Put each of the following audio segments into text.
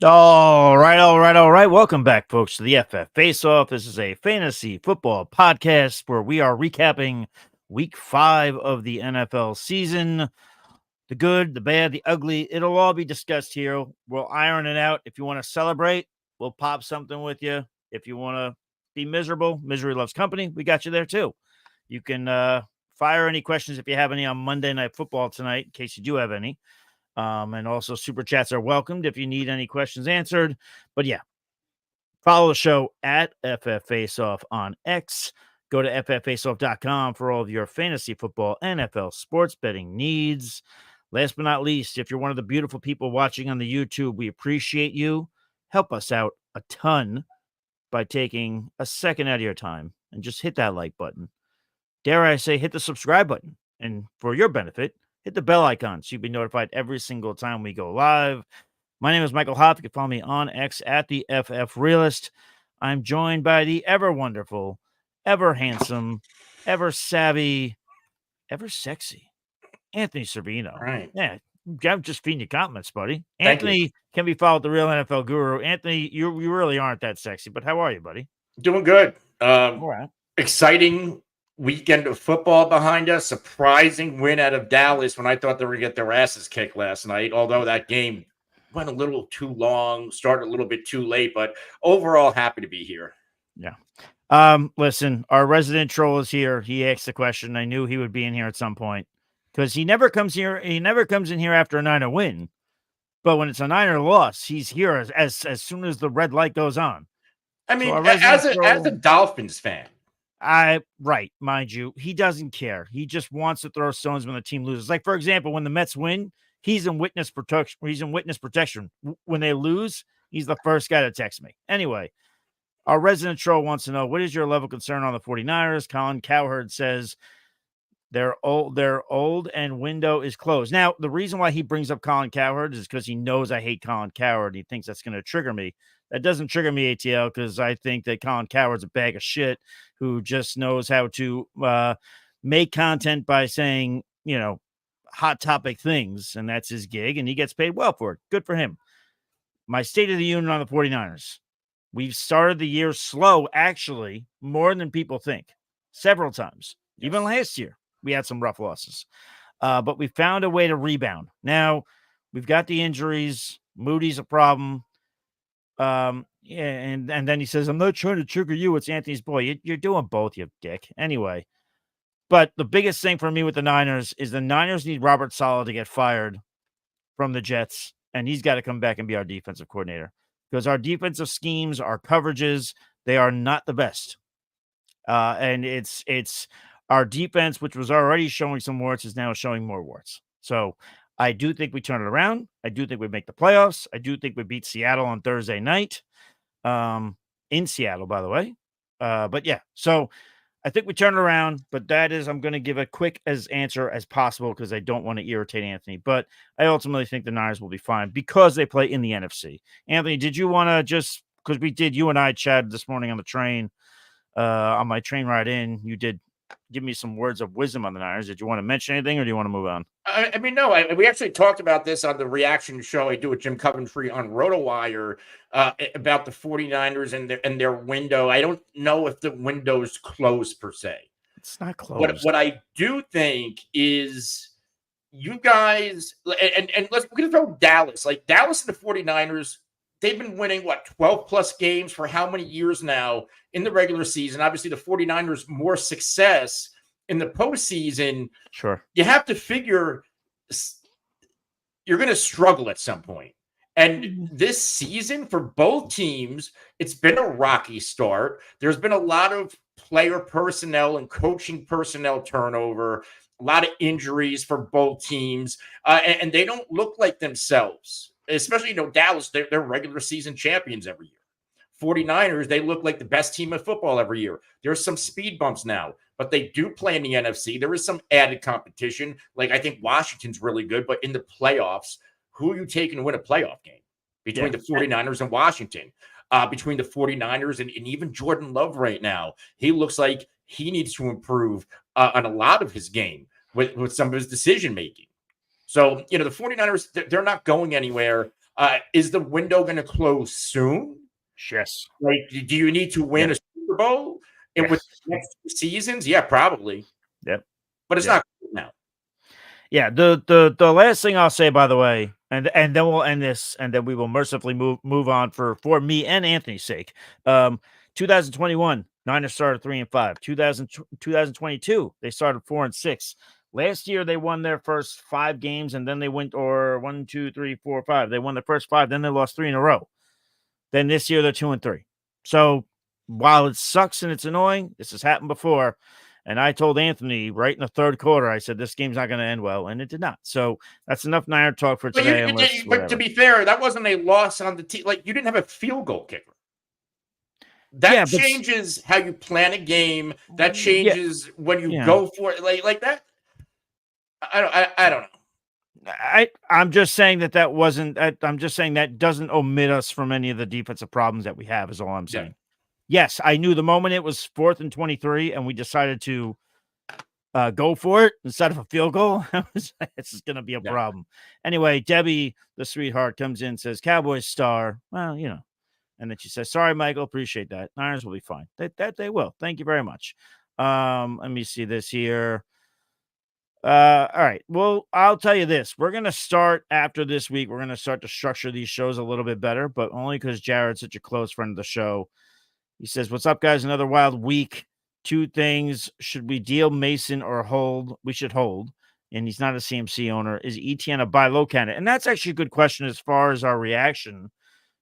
All right. Welcome back, folks, to the FF Face-Off. This is a fantasy football podcast where we are recapping week 5 of the NFL season. The good, the bad, the ugly, it'll all be discussed here. We'll iron it out. If you want to celebrate, we'll pop something with you. If you want to be miserable, misery loves company, we got you there too. You can fire any questions if you have any on Monday Night Football tonight, in case you do have any. And also super chats are welcomed if you need any questions answered. But yeah, follow the show at FF Faceoff on X. Go to fffaceoff.com for all of your fantasy football, NFL sports betting needs. Last but not least, if you're one of the beautiful people watching on the YouTube, we appreciate you. Help us out a ton by taking a second out of your time and just hit that like button. Dare I say, hit the subscribe button. And for your benefit, hit the bell icon so you'll be notified every single time we go live. My name is Michael Hoff. You can follow me on X at the FF Realist. I'm joined by the ever wonderful, ever handsome, ever savvy, ever sexy Anthony Servino. All right. Yeah, I'm just feeding you compliments, buddy. Thank you. Anthony can be followed the real NFL guru. Anthony, you really aren't that sexy, but how are you, buddy? Doing good. All right. Exciting weekend of football behind us. Surprising win out of Dallas when I thought they were going to get their asses kicked last night, although that game went a little too long, started a little bit too late, but overall happy to be here. Yeah. Listen, our resident troll is here. He asked the question. I knew he would be in here at some point because he never comes here. He never comes in here after a Niner win, but when it's a Niner loss, he's here as soon as the red light goes on. I mean, as a Dolphins fan, right, mind you, he doesn't care. He just wants to throw stones when the team loses. Like, for example, when the Mets win, he's in witness protection. When they lose, he's the first guy to text me. Anyway, our resident troll wants to know, what is your level of concern on the 49ers? Colin Cowherd says they're old and window is closed. Now, the reason why he brings up Colin Cowherd is because he knows I hate Colin Cowherd. He thinks that's going to trigger me. That doesn't trigger me, ATL, because I think that Colin Cowherd's a bag of shit who just knows how to make content by saying, hot topic things, and that's his gig, and he gets paid well for it. Good for him. My State of the Union on the 49ers. We've started the year slow, actually, more than people think, several times. Yes. Even last year, we had some rough losses, but we found a way to rebound. Now, we've got the injuries. Moody's a problem. And then he says, I'm not trying to trigger you. It's Anthony's boy. You're doing both, you dick. Anyway, but the biggest thing for me with the Niners is the Niners need Robert Saleh to get fired from the Jets, and he's got to come back and be our defensive coordinator because our defensive schemes, our coverages, they are not the best. And it's our defense, which was already showing some warts, is now showing more warts. So I do think we turn it around. I do think we make the playoffs. I do think we beat Seattle on Thursday night, in Seattle, by the way. But yeah, so I think we turn it around. But that is, I'm going to give a quick answer as possible because I don't want to irritate Anthony. But I ultimately think the Niners will be fine because they play in the NFC. Anthony, did you want to just, because you and I chatted this morning on the train, on my train ride in, you did give me some words of wisdom on the Niners. Did you want to mention anything or do you want to move on? I mean, no, we actually talked about this on the reaction show I do with Jim Coventry on RotoWire about the 49ers and their window. I don't know if the window's closed per se. It's not closed. What I do think is you guys, and we're going to throw Dallas. Like Dallas and the 49ers, they've been winning, 12-plus games for how many years now in the regular season? Obviously, the 49ers more success in the postseason. Sure. You have to figure you're going to struggle at some point. And this season for both teams, it's been a rocky start. There's been a lot of player personnel and coaching personnel turnover, a lot of injuries for both teams, and they don't look like themselves. Especially, Dallas, they're regular season champions every year. 49ers, they look like the best team in football every year. There's some speed bumps now, but they do play in the NFC. There is some added competition. Like, I think Washington's really good, but in the playoffs, who are you taking to win a playoff game? Between the 49ers and Washington, between the 49ers and even Jordan Love right now, he looks like he needs to improve on a lot of his game with some of his decision-making. So, the 49ers, they're not going anywhere. Is the window going to close soon? Yes. Like, do you need to win a Super Bowl with the next 2 seasons? Yeah, probably. Yep. But it's not now. Yeah. The last thing I'll say, by the way, and then we'll end this, and then we will mercifully move on for me and Anthony's sake. 2021, Niners started 3-5. 2022, they started 4-6. Last year, they won their first 5 games, and then they went 1, 2, 3, 4, 5. They won the first 5, then they lost 3 in a row. Then this year, they're 2-3. So while it sucks and it's annoying, this has happened before. And I told Anthony right in the third quarter, I said, this game's not going to end well. And it did not. So that's enough Niner talk for today. But to be fair, that wasn't a loss on the team. Like, you didn't have a field goal kicker. That changes how you plan a game. That changes when you go for it. Like that. I don't know. I'm just saying that wasn't. I'm just saying that doesn't omit us from any of the defensive problems that we have. Is all I'm saying. Yeah. Yes, I knew the moment it was 4th and 23, and we decided to go for it instead of a field goal. This is going to be a problem. Anyway, Debbie, the sweetheart, comes in and says, "Cowboys star." Well, and then she says, "Sorry, Michael, appreciate that. Niners will be fine." That they will. Thank you very much. Let me see this here. All right. Well, I'll tell you this. We're going to start after this week. We're going to start to structure these shows a little bit better, but only because Jared's such a close friend of the show. He says, "What's up, guys? Another wild week. 2 things. Should we deal Mason or hold? We should hold. And he's not a CMC owner. Is Etienne a buy low candidate?" And that's actually a good question as far as our reaction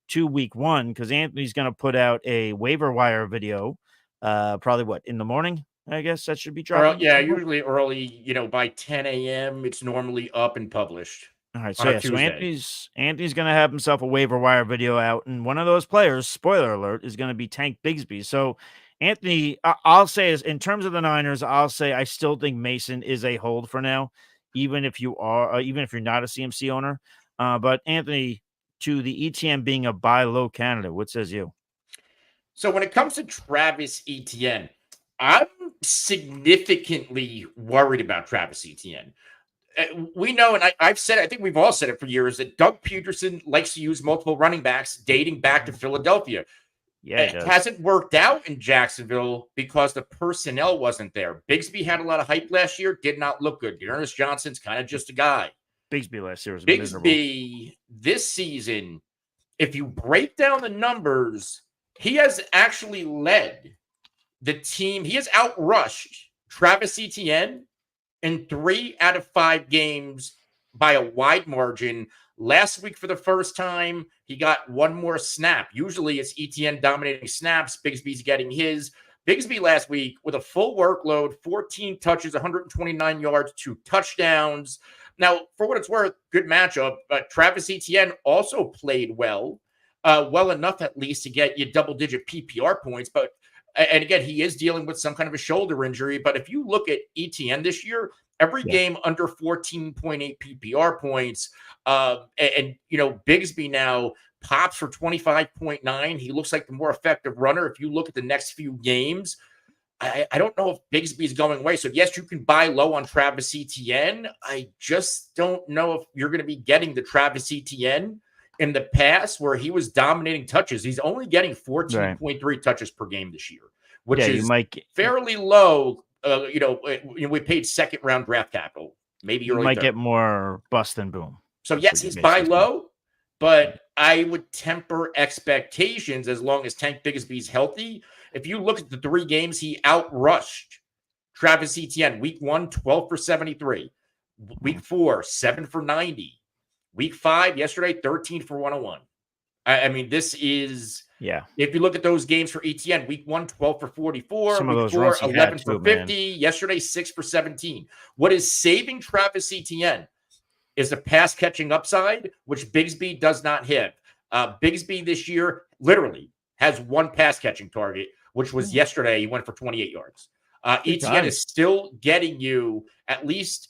to week 1, because Anthony's going to put out a waiver wire video. Probably in the morning? I guess that should be dropping. Usually early, by 10 a.m. It's normally up and published. All right, so Anthony's going to have himself a waiver wire video out, and one of those players, spoiler alert, is going to be Tank Bigsby. So, Anthony, I'll say, is in terms of the Niners, I'll say I still think Mason is a hold for now, even if you're not a CMC owner. But Anthony, to the Etienne being a buy low candidate, what says you? So when it comes to Travis Etienne, I'm significantly worried about Travis Etienne. We know, and I've said it, I think we've all said it for years, that Doug Peterson likes to use multiple running backs dating back to Philadelphia. Yeah, it hasn't worked out in Jacksonville because the personnel wasn't there. Bigsby had a lot of hype last year, did not look good. Ernest Johnson's kind of just a guy. Bigsby last year was miserable. Bigsby this season, if you break down the numbers, he has actually led the team. He has outrushed Travis Etienne in 3 out of 5 games by a wide margin. Last week, for the first time, he got 1 more snap. Usually it's Etienne dominating snaps. Bigsby's getting his. Bigsby last week with a full workload, 14 touches, 129 yards, 2 touchdowns. Now, for what it's worth, good matchup. Travis Etienne also played well enough at least to get you double-digit PPR points. And again, he is dealing with some kind of a shoulder injury. But if you look at Etienne this year, every game under 14.8 PPR points. Bigsby now pops for 25.9. He looks like the more effective runner. If you look at the next few games, I don't know if Bigsby's going away. So, yes, you can buy low on Travis Etienne. I just don't know if you're going to be getting the Travis Etienne in the past where he was dominating touches. He's only getting 14.3 touches per game this year, which is fairly low. We paid 2nd-round draft capital. Maybe you might get more bust than boom. So, yes, he's buy low, but I would temper expectations as long as Tank Bigsby's healthy. If you look at the 3 games, he outrushed Travis Etienne. Week 1, 12 for 73. Week 4, 7 for 90. Week 5, yesterday, 13 for 101. I mean, this is... Yeah. If you look at those games for Etienne, week 1, 12 for 44. Some week of those 4, 11 for 50. Man. Yesterday, 6 for 17. What is saving Travis Etienne is the pass-catching upside, which Bigsby does not hit. Bigsby this year literally has 1 pass-catching target, which was yesterday. He went for 28 yards. Etienne is still getting you at least...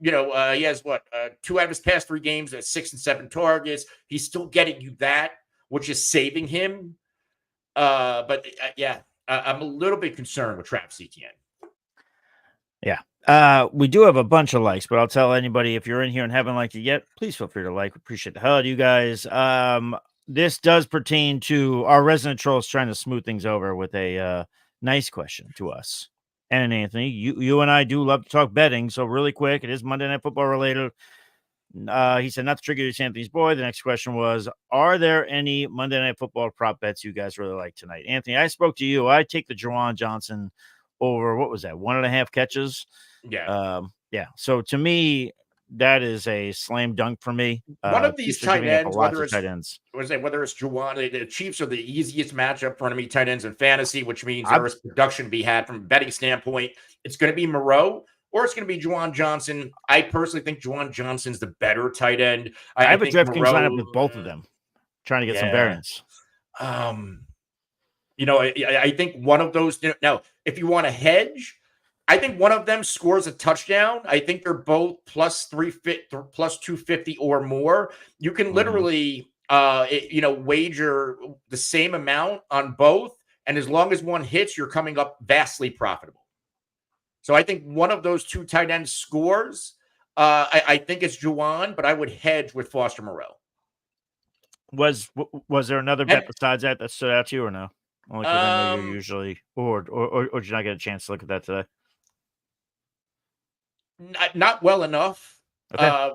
he has 2 out of his past 3 games at 6 and 7 targets. He's still getting you that, which is saving him. I'm a little bit concerned with Travis Etienne. Yeah. We do have a bunch of likes, but I'll tell anybody if you're in here and haven't liked it yet, please feel free to like. Appreciate the hell out of you guys. This does pertain to our resident trolls trying to smooth things over with a nice question to us. And Anthony, you and I do love to talk betting, so really quick, it is Monday Night Football related. He said, not to trigger you, Anthony's boy. The next question was, are there any Monday Night Football prop bets you guys really like tonight? Anthony, I spoke to you. I take the Juwan Johnson over, what was that, 1.5 catches? Yeah. So to me, that is a slam dunk for me. One of these tight ends, whether it's Juwan, the Chiefs are the easiest matchup for enemy tight ends in fantasy, which means there is production to be had from a betting standpoint. It's going to be Moreau or it's going to be Juwan Johnson. I personally think Juwan Johnson's the better tight end. I have a DraftKings lineup with both of them, trying to get some variance. I think one of those. Now, if you want to hedge, I think one of them scores a touchdown. I think they're both plus 250 or more. You can literally, wager the same amount on both. And as long as one hits, you're coming up vastly profitable. So I think one of those two tight ends scores. I think it's Juwan, but I would hedge with Foster Moreau. Was there another bet besides that stood out to you or no? Only because I know you're usually, or did you not get a chance to look at that today? Not well enough. Okay. I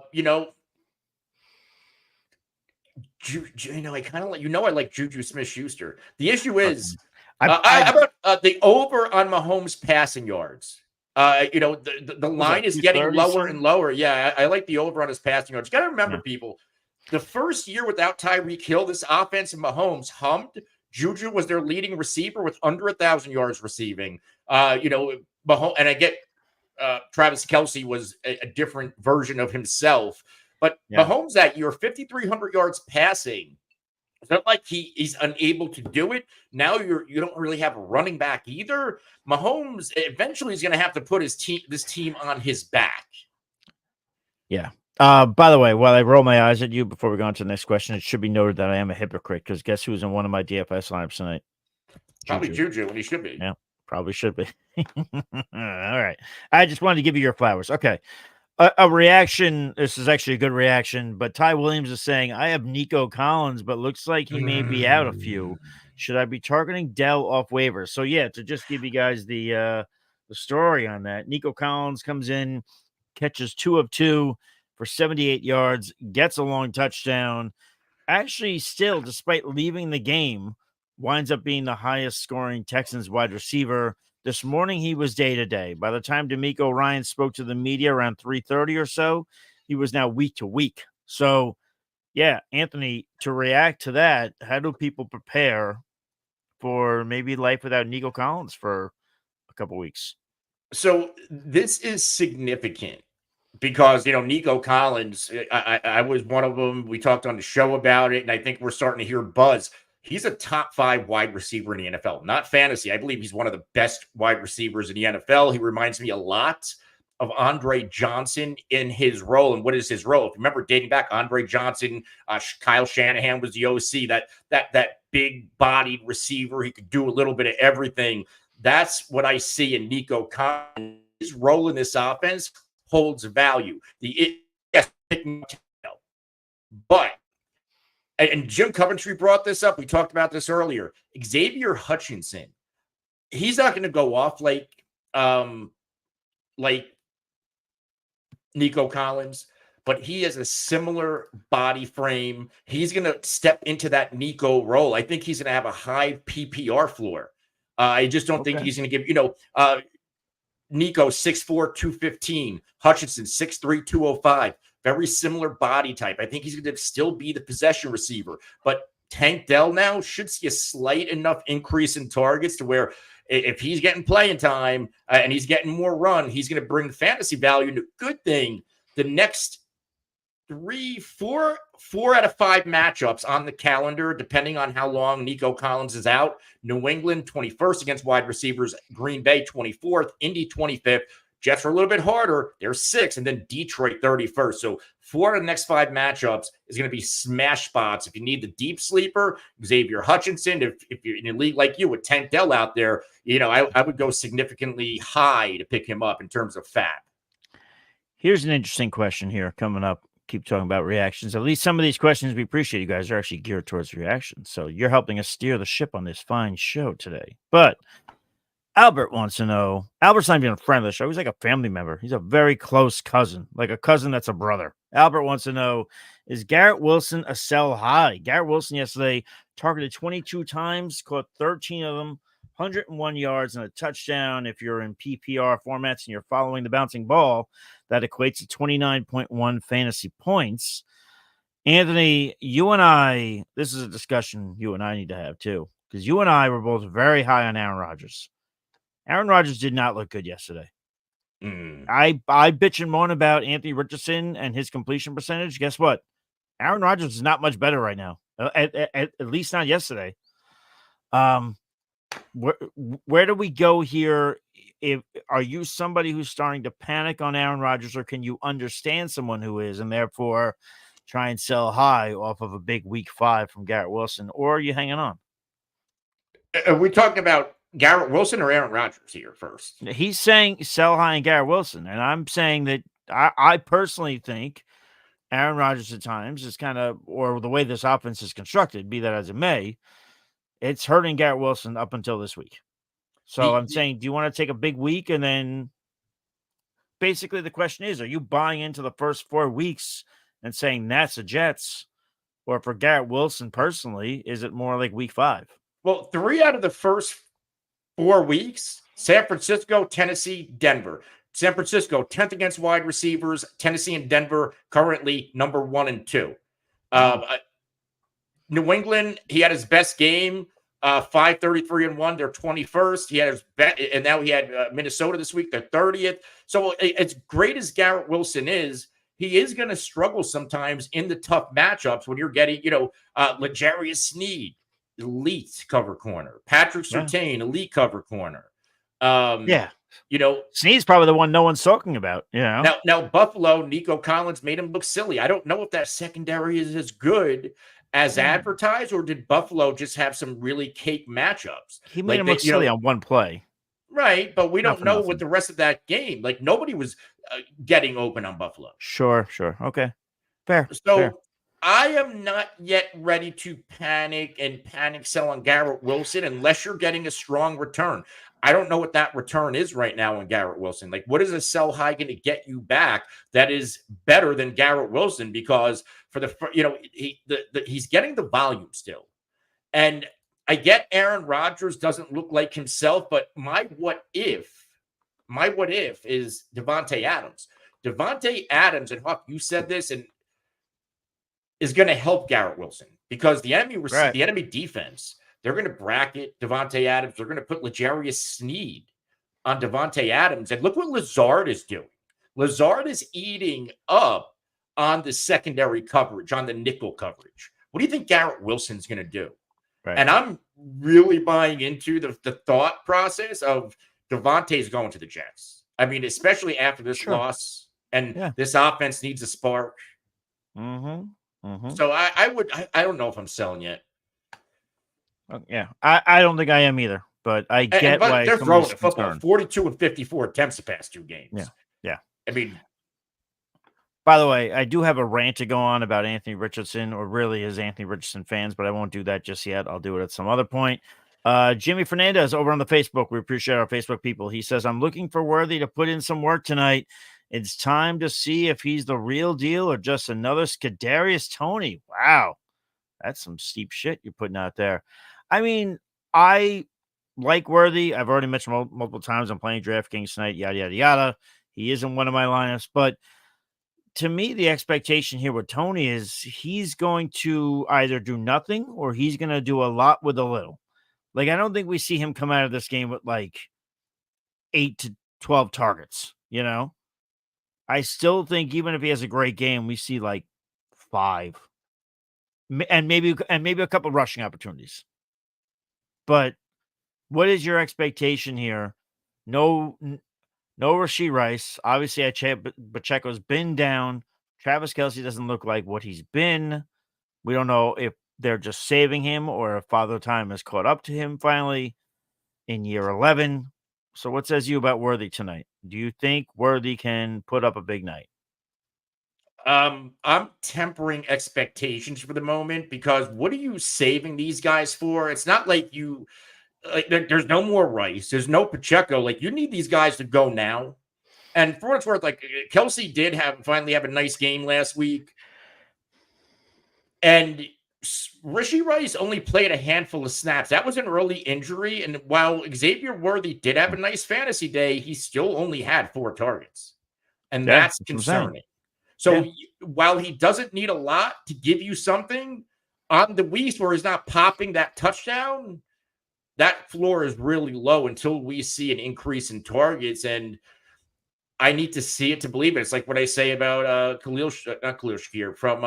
kind of I like Juju Smith-Schuster. The issue is, about the over on Mahomes passing yards. The line is getting lower and lower. Yeah, I like the over on his passing yards. You got to remember, people, the first year without Tyreek Hill, this offense and Mahomes hummed. Juju was their leading receiver with under 1,000 yards receiving. Mahomes, and I get Travis Kelce was a different version of himself, but Mahomes that year, 5,300 yards passing. It's not like he's unable to do it. Now you don't really have a running back either. Mahomes eventually is going to have to put this team on his back. Yeah. By the way, while I roll my eyes at you before we go on to the next question, it should be noted that I am a hypocrite because guess who's in one of my DFS lineups tonight? Probably Juju, and he should be. Yeah, probably should be. All right. I just wanted to give you your flowers. Okay. A reaction. This is actually a good reaction, but Ty Williams is saying, I have Nico Collins, but looks like he may be out a few. Should I be targeting Dell off waivers? So, yeah, to just give you guys the story on that, Nico Collins comes in, catches 2 of 2 for 78 yards, gets a long touchdown. Actually, still, despite leaving the game, winds up being the highest scoring Texans wide receiver. This morning, he was day-to-day. By the time D'Amico Ryan spoke to the media around 3:30 or so, he was now week to week. So, yeah, Anthony, to react to that, how do people prepare for maybe life without Nico Collins for a couple weeks? So this is significant because, Nico Collins, I was one of them. We talked on the show about it, and I think we're starting to hear buzz. He's a top 5 wide receiver in the NFL, not fantasy. I believe he's one of the best wide receivers in the NFL. He reminds me a lot of Andre Johnson in his role. And what is his role? If you remember dating back, Andre Johnson, Kyle Shanahan was the OC, that big-bodied receiver. He could do a little bit of everything. That's what I see in Nico Collins. His role in this offense holds value. But and Jim Coventry brought this up. We talked about this earlier. Xavier Hutchinson, he's not going to go off like Nico Collins, but he has a similar body frame. He's going to step into that Nico role. I think he's going to have a high PPR floor. I just don't think he's going to give, Nico 6'4", 215, Hutchinson 6'3", 205. Very similar body type. I think he's going to still be the possession receiver. But Tank Dell now should see a slight enough increase in targets to where if he's getting playing time and he's getting more run, he's going to bring fantasy value. And the good thing, the next 4 out of 5 matchups on the calendar, depending on how long Nico Collins is out. New England, 21st against wide receivers. Green Bay, 24th. Indy, 25th. Jets are a little bit harder. They're 6th, and then Detroit 31st. So 4 of the next 5 matchups is going to be smash spots. If you need the deep sleeper, Xavier Hutchinson, if you're in a league like you with Tank Dell out there, I would go significantly high to pick him up in terms of fab. Here's an interesting question here coming up. Keep talking about reactions. At least some of these questions we appreciate you guys are actually geared towards reactions. So you're helping us steer the ship on this fine show today. But Albert wants to know, Albert's not even a friend of the show. He's like a family member. He's a very close cousin, like a cousin that's a brother. Albert wants to know, is Garrett Wilson a sell high? Garrett Wilson yesterday targeted 22 times, caught 13 of them, 101 yards and a touchdown. If you're in PPR formats and you're following the bouncing ball, that equates to 29.1 fantasy points. Anthony, you and I, this is a discussion you and I need to have too, because you and I were both very high on Aaron Rodgers. Aaron Rodgers did not look good yesterday. I bitch and moan about Anthony Richardson and his completion percentage. Guess what? Aaron Rodgers is not much better right now. At least not yesterday. Where do we go here? Are you somebody who's starting to panic on Aaron Rodgers, or can you understand someone who is, and therefore try and sell high off of a big week 5 from Garrett Wilson, or are you hanging on? Are we talking about Garrett Wilson or Aaron Rodgers here first? He's saying sell high in Garrett Wilson, and I'm saying that I personally think Aaron Rodgers at times is kind of, or the way this offense is constructed, be that as it may, it's hurting Garrett Wilson up until this week. So I'm saying, do you want to take a big week? And then basically the question is, are you buying into the first 4 weeks and saying that's the Jets? Or for Garrett Wilson personally, is it more like week 5? Well, 3 out of the first 4 weeks, San Francisco, Tennessee, Denver. San Francisco, 10th against wide receivers. Tennessee and Denver currently number 1 and 2. New England, he had his best game, 5-33-1. They're 21st. He had his and now he had Minnesota this week. They're 30th. So as great as Garrett Wilson is, he is going to struggle sometimes in the tough matchups when you're getting, L'Jarius Sneed, elite cover corner. Patrick Surtain, elite cover corner. Sneed's probably the one no one's talking about. Now Buffalo, Nico Collins made him look silly. I don't know if that secondary is as good as advertised, or did Buffalo just have some really cake matchups? He made him look silly on one play. Right, but we don't know what the rest of that game. Like, nobody was getting open on Buffalo. Sure. Okay. Fair. I am not yet ready to panic sell on Garrett Wilson unless you're getting a strong return. I don't know what that return is right now on Garrett Wilson. Like, what is a sell high going to get you back that is better than Garrett Wilson? Because he's getting the volume still. And I get Aaron Rodgers doesn't look like himself, but my what if is Devontae Adams. Devontae Adams, and Huff, you said this, and is going to help Garrett Wilson because the enemy defense, they're going to bracket Devontae Adams. They're going to put L'Jarius Sneed on Devontae Adams. And look what Lazard is doing. Lazard is eating up on the secondary coverage, on the nickel coverage. What do you think Garrett Wilson's going to do? Right. And I'm really buying into the thought process of Devontae's going to the Jets. I mean, especially after this loss, and this offense needs a spark. So I don't know if I'm selling yet. I don't think I am either, but I get why they're throwing the football. 42 and 54 attempts the past 2 games. Yeah. I mean, by the way, I do have a rant to go on about Anthony Richardson, or really his Anthony Richardson fans, but I won't do that just yet. I'll do it at some other point. Jimmy Fernandez over on the Facebook. We appreciate our Facebook people. He says, I'm looking for Worthy to put in some work tonight. It's time to see if he's the real deal or just another Kadarius Toney. Wow. That's some steep shit you're putting out there. I mean, I like Worthy. I've already mentioned multiple times I'm playing DraftKings tonight, yada, yada, yada. He isn't one of my lineups, but to me, the expectation here with Toney is he's going to either do nothing or he's going to do a lot with a little. Like, I don't think we see him come out of this game with like 8 to 12 targets, I still think even if he has a great game, we see like 5 and maybe a couple rushing opportunities. But what is your expectation here? No, No Rashee Rice. Obviously, Pacheco's been down. Travis Kelce doesn't look like what he's been. We don't know if they're just saving him or if Father Time has caught up to him finally in year 11. So what says you about Worthy tonight? Do you think Worthy can put up a big night? I'm tempering expectations for the moment because what are you saving these guys for? It's not like there's no more Rice, there's no Pacheco. Like you need these guys to go now. And for what it's worth, like Kelsey did finally have a nice game last week, and Rashee Rice only played a handful of snaps. That was an early injury, and while Xavier Worthy did have a nice fantasy day, he still only had 4 targets, and Yeah, that's that's what I'm saying. concerning. So while he doesn't need a lot to give you something on the weeks where he's not popping that touchdown, that floor is really low until we see an increase in targets. And I need to see it to believe it. It's like what I say about not Khalil Shakir from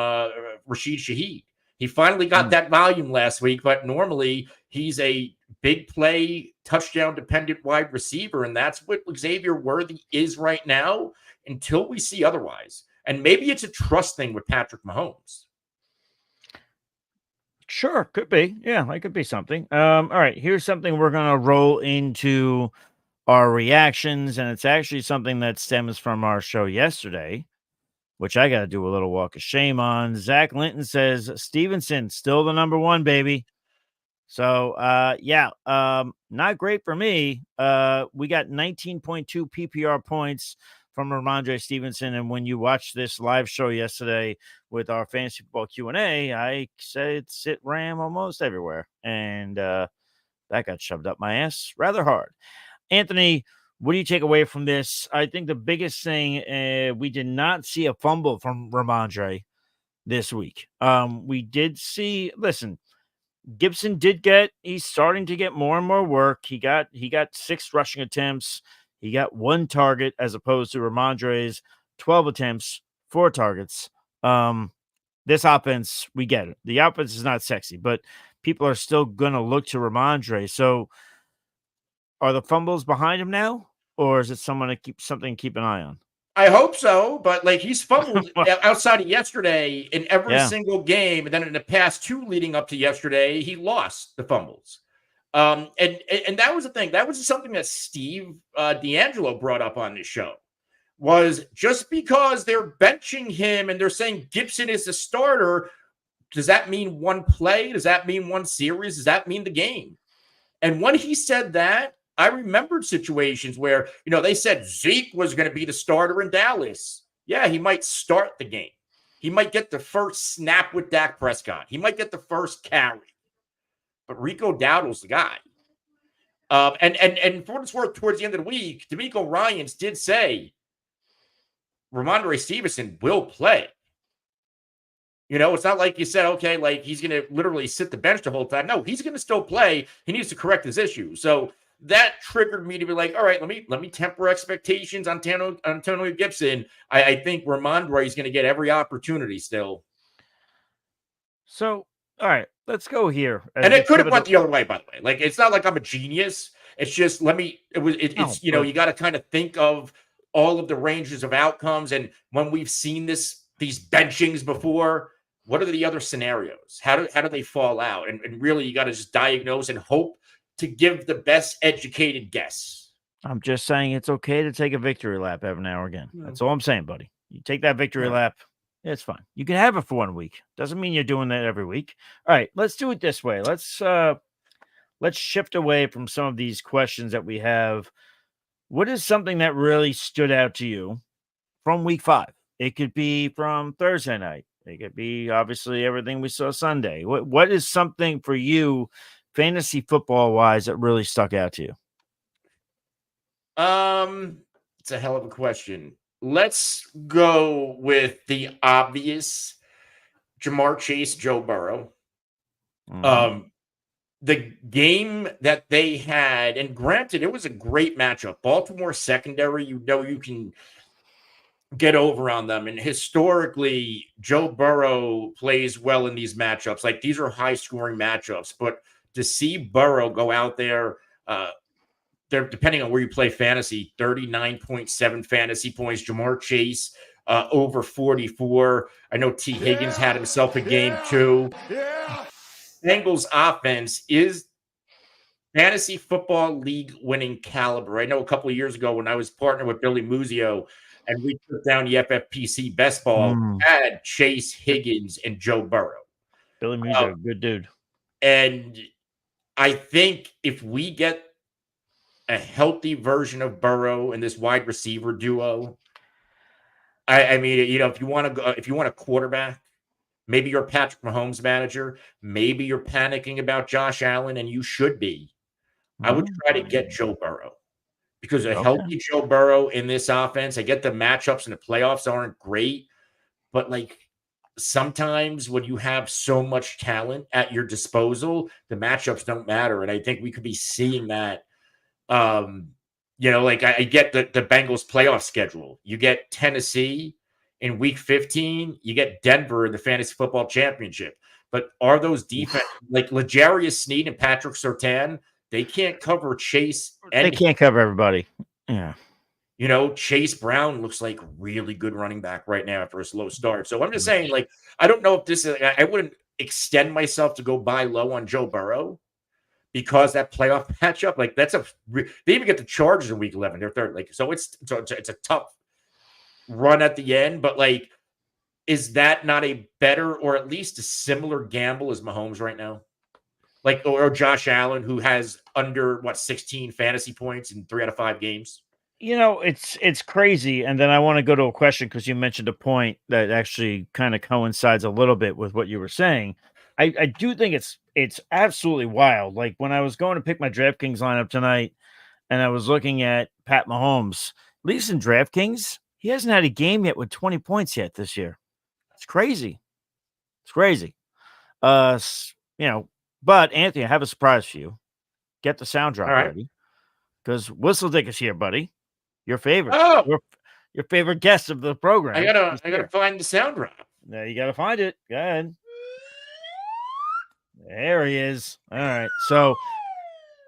Rashid Shaheed. He finally got that volume last week, but normally he's a big play, touchdown dependent wide receiver. And that's what Xavier Worthy is right now until we see otherwise. And maybe it's a trust thing with Patrick Mahomes. Sure, could be. Yeah, that could be something. All right, here's something we're gonna roll into our reactions, and it's actually something that stems from our show yesterday, which I got to do a little walk of shame on. Zach Linton says Stevenson still the number 1, baby. So, not great for me. We got 19.2 PPR points from Ramondre Stevenson, and when you watched this live show yesterday with our fantasy football Q&A, I said sit Ram almost everywhere, and that got shoved up my ass rather hard. Anthony, what do you take away from this? I think the biggest thing, we did not see a fumble from Ramondre this week. We did see, listen, Gibson he's starting to get more and more work. He got 6 rushing attempts. He got 1 target as opposed to Ramondre's 12 attempts, 4 targets. This offense, we get it. The offense is not sexy, but people are still going to look to Ramondre. So are the fumbles behind him now, or is it something to keep an eye on? I hope so, but like he's fumbled outside of yesterday in every single game, and then in the past 2 leading up to yesterday, he lost the fumbles. And that was the thing. That was something that Steve D'Angelo brought up on this show. Was just because they're benching him and they're saying Gibson is the starter, does that mean 1 play? Does that mean 1 series? Does that mean the game? And when he said that, I remembered situations where, they said Zeke was going to be the starter in Dallas. Yeah, he might start the game. He might get the first snap with Dak Prescott. He might get the first carry. But Rico Dowdle's the guy. And for what it's worth, towards the end of the week, D'Amico Ryans did say Ramondre Stevenson will play. It's not like you said, okay, like he's going to literally sit the bench the whole time. No, he's going to still play. He needs to correct his issue. So that triggered me to be like, all right, let me temper expectations on Antonio Gibson. I think Ramondre is going to get every opportunity still. So, all right, let's go here. And it could have went the other way, by the way. Like, it's not like I'm a genius. It's just you got to kind of think of all of the ranges of outcomes. And when we've seen these benchings before, what are the other scenarios? How do they fall out? And really, you got to just diagnose and hope to give the best educated guess. I'm just saying it's okay to take a victory lap every now or again. That's all I'm saying, buddy. You take that victory lap, it's fine. You can have it for 1 week. Doesn't mean you're doing that every week. All right, let's do it this way. Let's shift away from some of these questions that we have. What is something that really stood out to you from week 5? It could be from Thursday night. It could be obviously everything we saw Sunday. What is something for you, fantasy football wise, that really stuck out to you? It's a hell of a question. Let's go with the obvious Jamar Chase, Joe Burrow. The game that they had, and granted, it was a great matchup. Baltimore secondary, you can get over on them. And historically, Joe Burrow plays well in these matchups. Like, these are high-scoring matchups. But to see Burrow go out there, they're depending on where you play fantasy, 39.7 fantasy points. Jamar Chase over 44. I know T. Higgins had himself a game too. Bengals offense is fantasy football league winning caliber. I know a couple of years ago when I was partnered with Billy Muzio and we took down the FFPC best ball, had Chase, Higgins, and Joe Burrow. Billy Muzio, good dude. And I think if we get a healthy version of Burrow and this wide receiver duo, I mean, if you want a quarterback, maybe you're a Patrick Mahomes manager, maybe you're panicking about Josh Allen, and you should be. I would try to get Joe Burrow because a healthy Joe Burrow in this offense, I get the matchups in the playoffs aren't great, but like sometimes when you have so much talent at your disposal, the matchups don't matter. And I think we could be seeing that. Like I get the Bengals playoff schedule. You get Tennessee in week 15, you get Denver in the fantasy football championship. But are those defense like L'Jarius Sneed and Patrick Surtain? They can't cover Chase. They can't cover everybody. Yeah. Chase Brown looks like really good running back right now after a slow start. So I'm just saying, like, I don't know if this is, I wouldn't extend myself to go buy low on Joe Burrow because that playoff matchup, like they even get the Chargers in week 11. They're third. Like, so it's a tough run at the end, but like, is that not a better or at least a similar gamble as Mahomes right now? Like, or Josh Allen, who has under 16 fantasy points in 3 out of 5 games. It's crazy. And then I want to go to a question because you mentioned a point that actually kind of coincides a little bit with what you were saying. I do think it's absolutely wild. Like when I was going to pick my DraftKings lineup tonight and I was looking at Pat Mahomes, at least in DraftKings, he hasn't had a game yet with 20 points yet this year. It's crazy. It's crazy. But Anthony, I have a surprise for you. Get the sound drop ready. Because Whistledick is here, buddy. Your favorite. Oh, your favorite guest of the program. I gotta find the sound drop. Now you gotta find it. Go ahead. There he is. All right. So,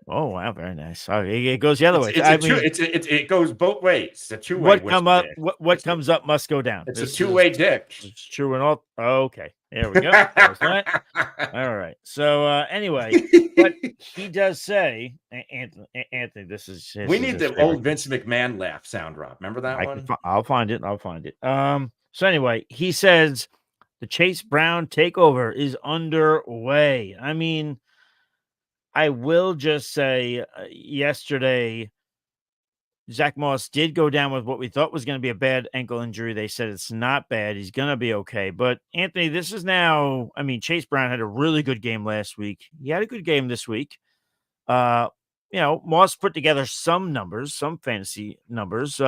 oh wow, very nice. It goes the other way. It goes both ways. It's a two-way. What comes up must go down. It's a two-way dick. It's true and all. Okay. There we go. All right. So anyway, but he does say, Anthony, this is we need the old Vince McMahon laugh sound drop. Remember that one? I'll find it. So anyway, he says the Chase Brown takeover is underway. I mean, I will just say yesterday, Zach Moss did go down with what we thought was going to be a bad ankle injury. They said it's not bad. He's going to be okay. But Anthony, this is now, I mean, Chase Brown had a really good game last week. He had a good game this week. Moss put together some numbers, some fantasy numbers.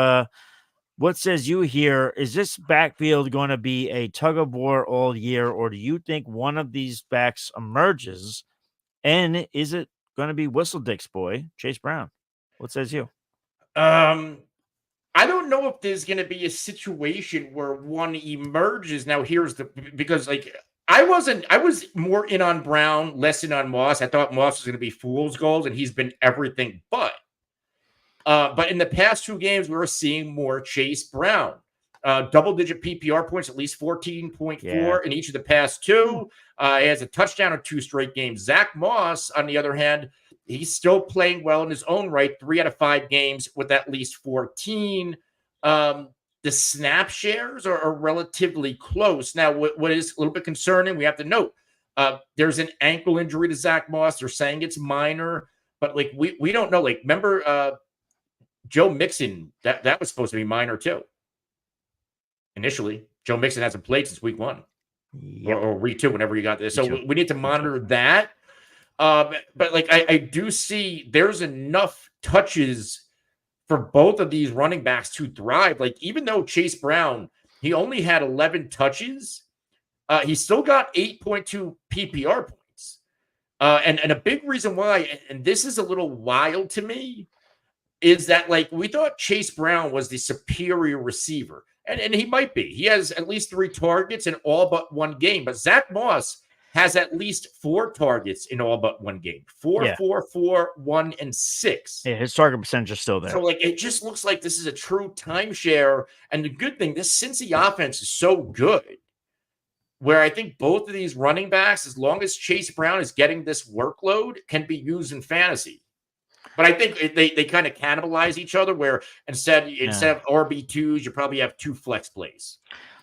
What says you here? Is this backfield going to be a tug of war all year, or do you think one of these backs emerges? And is it going to be Whistledick's boy, Chase Brown? What says you? I don't know if there's going to be a situation where one emerges. Now, because I was more in on Brown, less in on Moss. I thought Moss was going to be fool's gold, and he's been everything but. But in the past 2 games, we were seeing more Chase Brown. Double-digit PPR points, at least 14.4 in each of the past 2. He has a touchdown in 2 straight games. Zach Moss, on the other hand, he's still playing well in his own right. 3 out of 5 games with at least 14. The snap shares are relatively close. Now, what is a little bit concerning, we have to note, there's an ankle injury to Zach Moss. They're saying it's minor, but we don't know. Remember Joe Mixon, that was supposed to be minor too. Initially, Joe Mixon hasn't played since week 1 or week 2, whenever you got this. So we need to monitor that. But I do see there's enough touches for both of these running backs to thrive. Even though Chase Brown, he only had 11 touches, he still got 8.2 PPR points. And a big reason why, and this is a little wild to me, is that we thought Chase Brown was the superior receiver. And he might be. He has at least 3 targets in all but 1 game. But Zach Moss has at least 4 targets in all but one game. 4, Yeah. 4, 4, 1, and 6. Yeah, his target percentage is still there. So, like, it just looks like this is a true timeshare. And the good thing, this Cincy offense is so good, where I think both of these running backs, as long as Chase Brown is getting this workload, can be used in fantasy. But I think they kind of cannibalize each other, where instead of RB2s, you probably have 2 flex plays.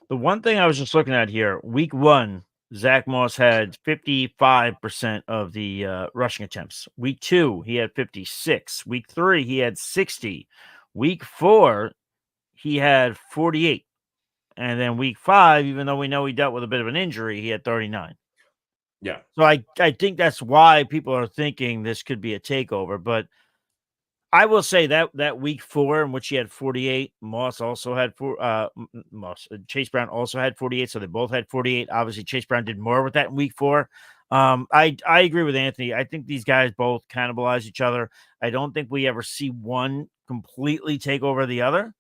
The one thing I was just looking at here, week 1, Zach Moss had 55% of the rushing attempts. Week 2, he had 56. Week 3, he had 60. Week 4, he had 48. And then week 5, even though we know he dealt with a bit of an injury, he had 39. Yeah. So I think that's why people are thinking this could be a takeover. But I will say that week 4 in which he had 48, Moss also had Chase Brown also had 48, so they both had 48. Obviously, Chase Brown did more with that in week 4. I agree with Anthony. I think these guys both cannibalize each other. I don't think we ever see one completely take over the other,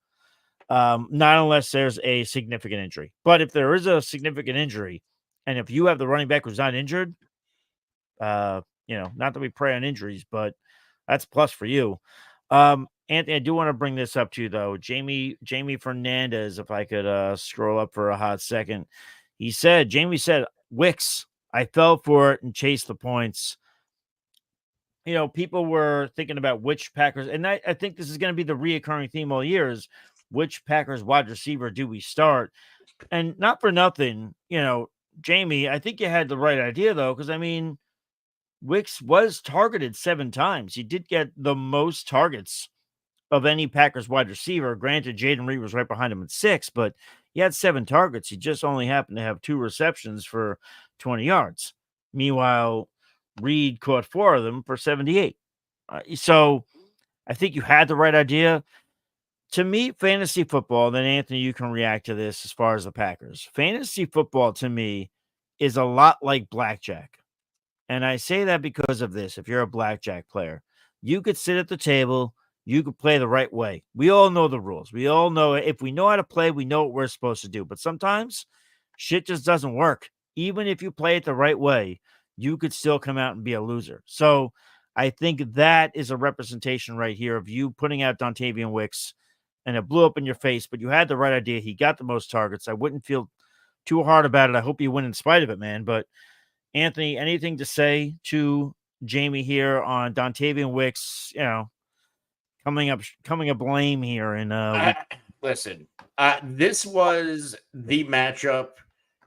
not unless there's a significant injury. But if there is a significant injury, and if you have the running back who's not injured, not that we prey on injuries, but that's plus for you. Anthony, I do want to bring this up to you, though. Jamie Fernandez, if I could scroll up for a hot second. Jamie said, Wicks, I fell for it and chased the points. People were thinking about which Packers, and I think this is going to be the reoccurring theme all year, is which Packers wide receiver do we start? And not for nothing, Jamie, I think you had the right idea, though, because, Wicks was targeted 7 times. He did get the most targets of any Packers wide receiver. Granted, Jaden Reed was right behind him at 6, but he had 7 targets. He just only happened to have 2 receptions for 20 yards. Meanwhile, Reed caught 4 of them for 78. So I think you had the right idea. To me, fantasy football, then Anthony, you can react to this as far as the Packers. Fantasy football, to me, is a lot like blackjack. And I say that because of this. If you're a blackjack player, you could sit at the table, you could play the right way. We all know the rules. We all know if we know how to play, we know what we're supposed to do. But sometimes shit just doesn't work. Even if you play it the right way, you could still come out and be a loser. So I think that is a representation right here of you putting out Dontayvion Wicks, and it blew up in your face, but you had the right idea. He got the most targets. I wouldn't feel too hard about it. I hope you win in spite of it, man. But Anthony, anything to say to Jamie here on Dontayvion Wicks, coming a blame here in listen, this was the matchup.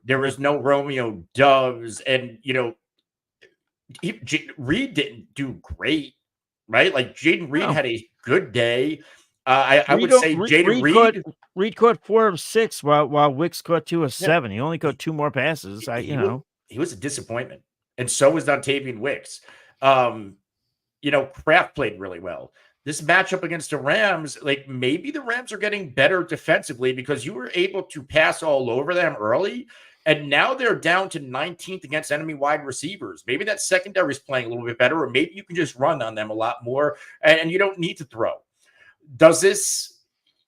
There was no Romeo Doves, and Reed didn't do great, right? Like Jaden Reed had a good day. I would say Jaden Reed caught 4 of 6 while Wicks caught 2 of 7. He only caught 2 more passes. He was a disappointment, and so was Dontayvion Wicks. Kraft played really well. This matchup against the Rams, like maybe the Rams are getting better defensively because you were able to pass all over them early, and now they're down to 19th against enemy wide receivers. Maybe that secondary is playing a little bit better, or maybe you can just run on them a lot more, and you don't need to throw. Does this,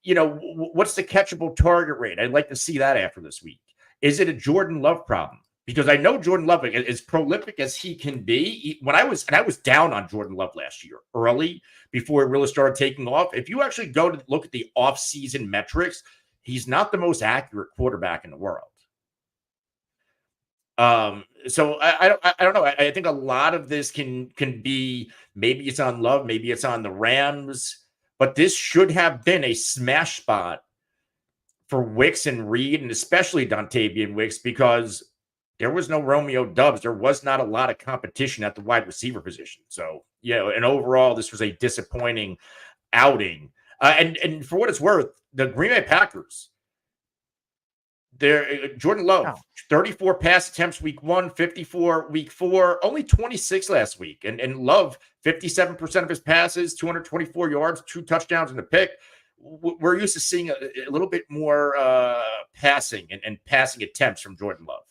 what's the catchable target rate? I'd like to see that after this week. Is it a Jordan Love problem? Because I know Jordan Love, as prolific as he can be, I was down on Jordan Love last year early before it really started taking off. If you actually go to look at the offseason metrics, he's not the most accurate quarterback in the world. So I don't know. I think a lot of this can be, maybe it's on Love, maybe it's on the Rams, but this should have been a smash spot for Wicks and Reed, and especially Dontayvion Wicks, because there was no Romeo Doubs. There was not a lot of competition at the wide receiver position. So, and overall, this was a disappointing outing. And for what it's worth, the Green Bay Packers, Jordan Love, 34 pass attempts week 1, 54 week 4, only 26 last week. And Love, 57% of his passes, 224 yards, 2 touchdowns and a pick. We're used to seeing a little bit more passing and passing attempts from Jordan Love.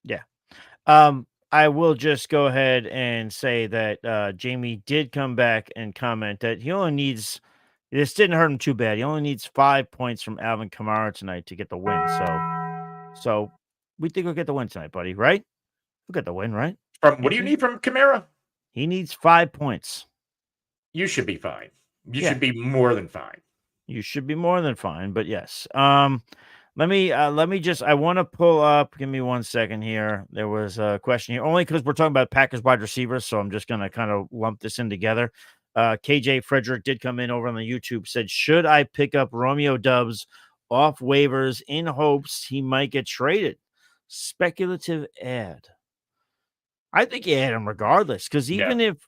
Yeah. I will just go ahead and say that Jamie did come back and comment that he only needs, this didn't hurt him too bad. He only needs 5 points from Alvin Kamara tonight to get the win. So we think we'll get the win tonight, buddy, right? Look at the win, right? From what do you need from Kamara? He needs 5 points. You should be fine. You Yeah. should be more than fine. You should be more than fine, but yes. Let me just, I want to pull up, give me 1 second here. There was a question here, only because we're talking about Packers wide receivers, so I'm just going to kind of lump this in together. KJ Frederick did come in over on the YouTube, said, should I pick up Romeo Doubs off waivers in hopes he might get traded? Speculative ad. I think you add him regardless, because even if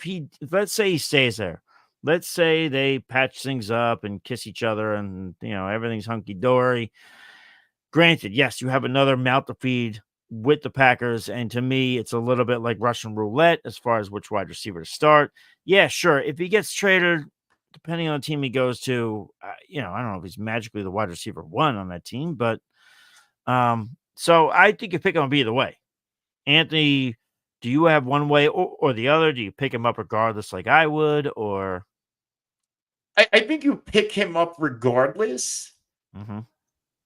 he, let's say he stays there, let's say they patch things up and kiss each other and, everything's hunky-dory. Granted, yes, you have another mouth to feed with the Packers, and to me, it's a little bit like Russian roulette as far as which wide receiver to start. Yeah, sure. If he gets traded, depending on the team he goes to, I don't know if he's magically the wide receiver 1 on that team, but so I think you pick him up either way. Anthony, do you have one way or the other? Do you pick him up regardless like I would, or? I think you pick him up regardless. Mm-hmm.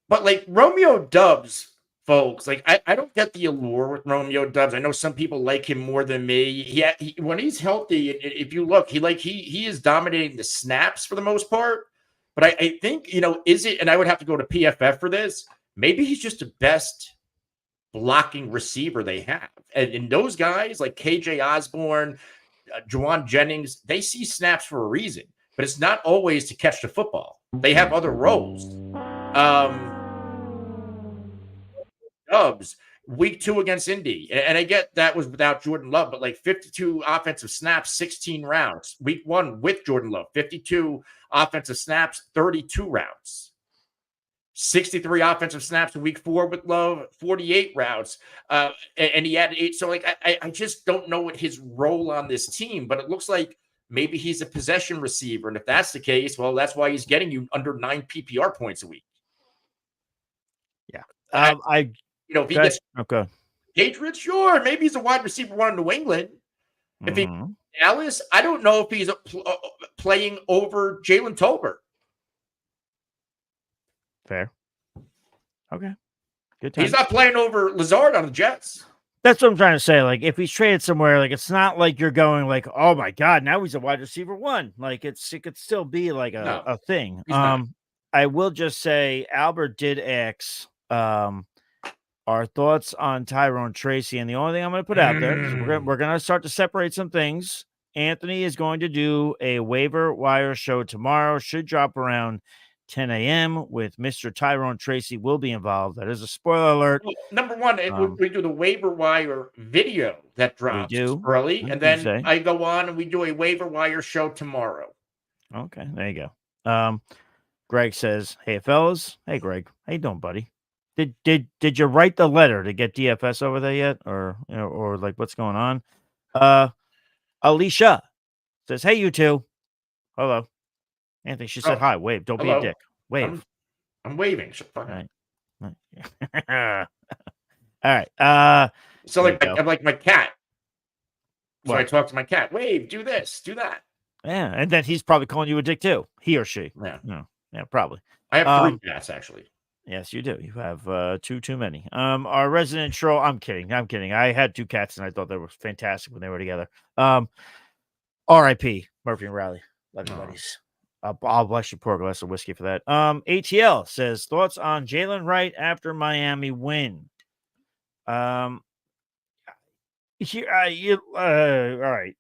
But like Romeo Doubs, folks, like I don't get the allure with Romeo Doubs. I know some people like him more than me. He when he's healthy, if you look, he is dominating the snaps for the most part. But I think, is it, and I would have to go to PFF for this, maybe he's just the best blocking receiver they have. And those guys like KJ Osborne, Juwan Jennings, they see snaps for a reason, but it's not always to catch the football. They have other roles. Doubs, week 2 against Indy. And I get that was without Jordan Love, but like 52 offensive snaps, 16 rounds. Week 1 with Jordan Love, 52 offensive snaps, 32 rounds. 63 offensive snaps in week 4 with Love, 48 routes. And he had 8. So like, I just don't know what his role on this team, but it looks like maybe he's a possession receiver. And if that's the case, well, that's why he's getting you under 9 PPR points a week. Yeah. If he gets Patriots, sure. Maybe he's a wide receiver 1 in New England. If he's Dallas, I don't know if he's playing over Jalen Tolbert. Fair. Okay. Good time. He's not playing over Lazard on the Jets. That's what I'm trying to say. Like, if he's traded somewhere, like, it's not like you're going like, oh my God, now he's a wide receiver 1. Like, it could still be like a thing. I will just say Albert did ask our thoughts on Tyrone Tracey. And the only thing I'm going to put out there is we're going to start to separate some things. Anthony is going to do a waiver wire show tomorrow. Should drop around 10 a.m. with Mr. Tyrone Tracey will be involved. That is a spoiler alert. Well, number one, we do the waiver wire video that drops early, and then I go on and we do a waiver wire show tomorrow. Okay, there you go. Greg says, "Hey fellas, hey Greg, how you doing, buddy? Did you write the letter to get DFS over there yet, or or like what's going on?" Alicia says, "Hey you two, hello." Anthony, she said hi. Wave. Don't be a dick. Wave. I'm waving. All right. All right. So I'm like my cat. So I talk to my cat. Wave. Do this. Do that. Yeah, and then he's probably calling you a dick too. He or she. Yeah. Yeah, probably. I have 3 cats actually. Yes, you do. You have two too many. Our resident troll. I'm kidding. I had 2 cats and I thought they were fantastic when they were together. R.I.P. Murphy and Riley. Love you, buddies. I'll bless you, pour a glass of whiskey for that. ATL says thoughts on Jalen Wright after Miami win. All right.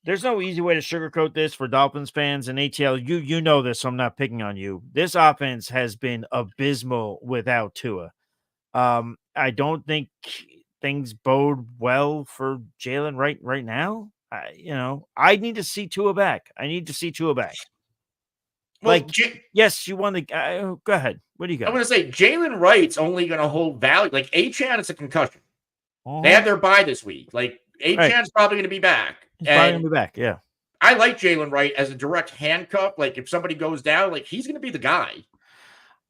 There's no easy way to sugarcoat this for Dolphins fans, and ATL, you know this, so I'm not picking on you. This offense has been abysmal without Tua. I don't think things bode well for Jalen right now. I need to see Tua back. Well, yes, you won the. Go ahead. What do you got? I'm going to say Jalen Wright's only going to hold value. Like Etienne, it's a concussion. They had their bye this week. Like Etienne's probably going to be back. He's probably going to be back. Yeah. I like Jalen Wright as a direct handcuff. Like if somebody goes down, like he's going to be the guy.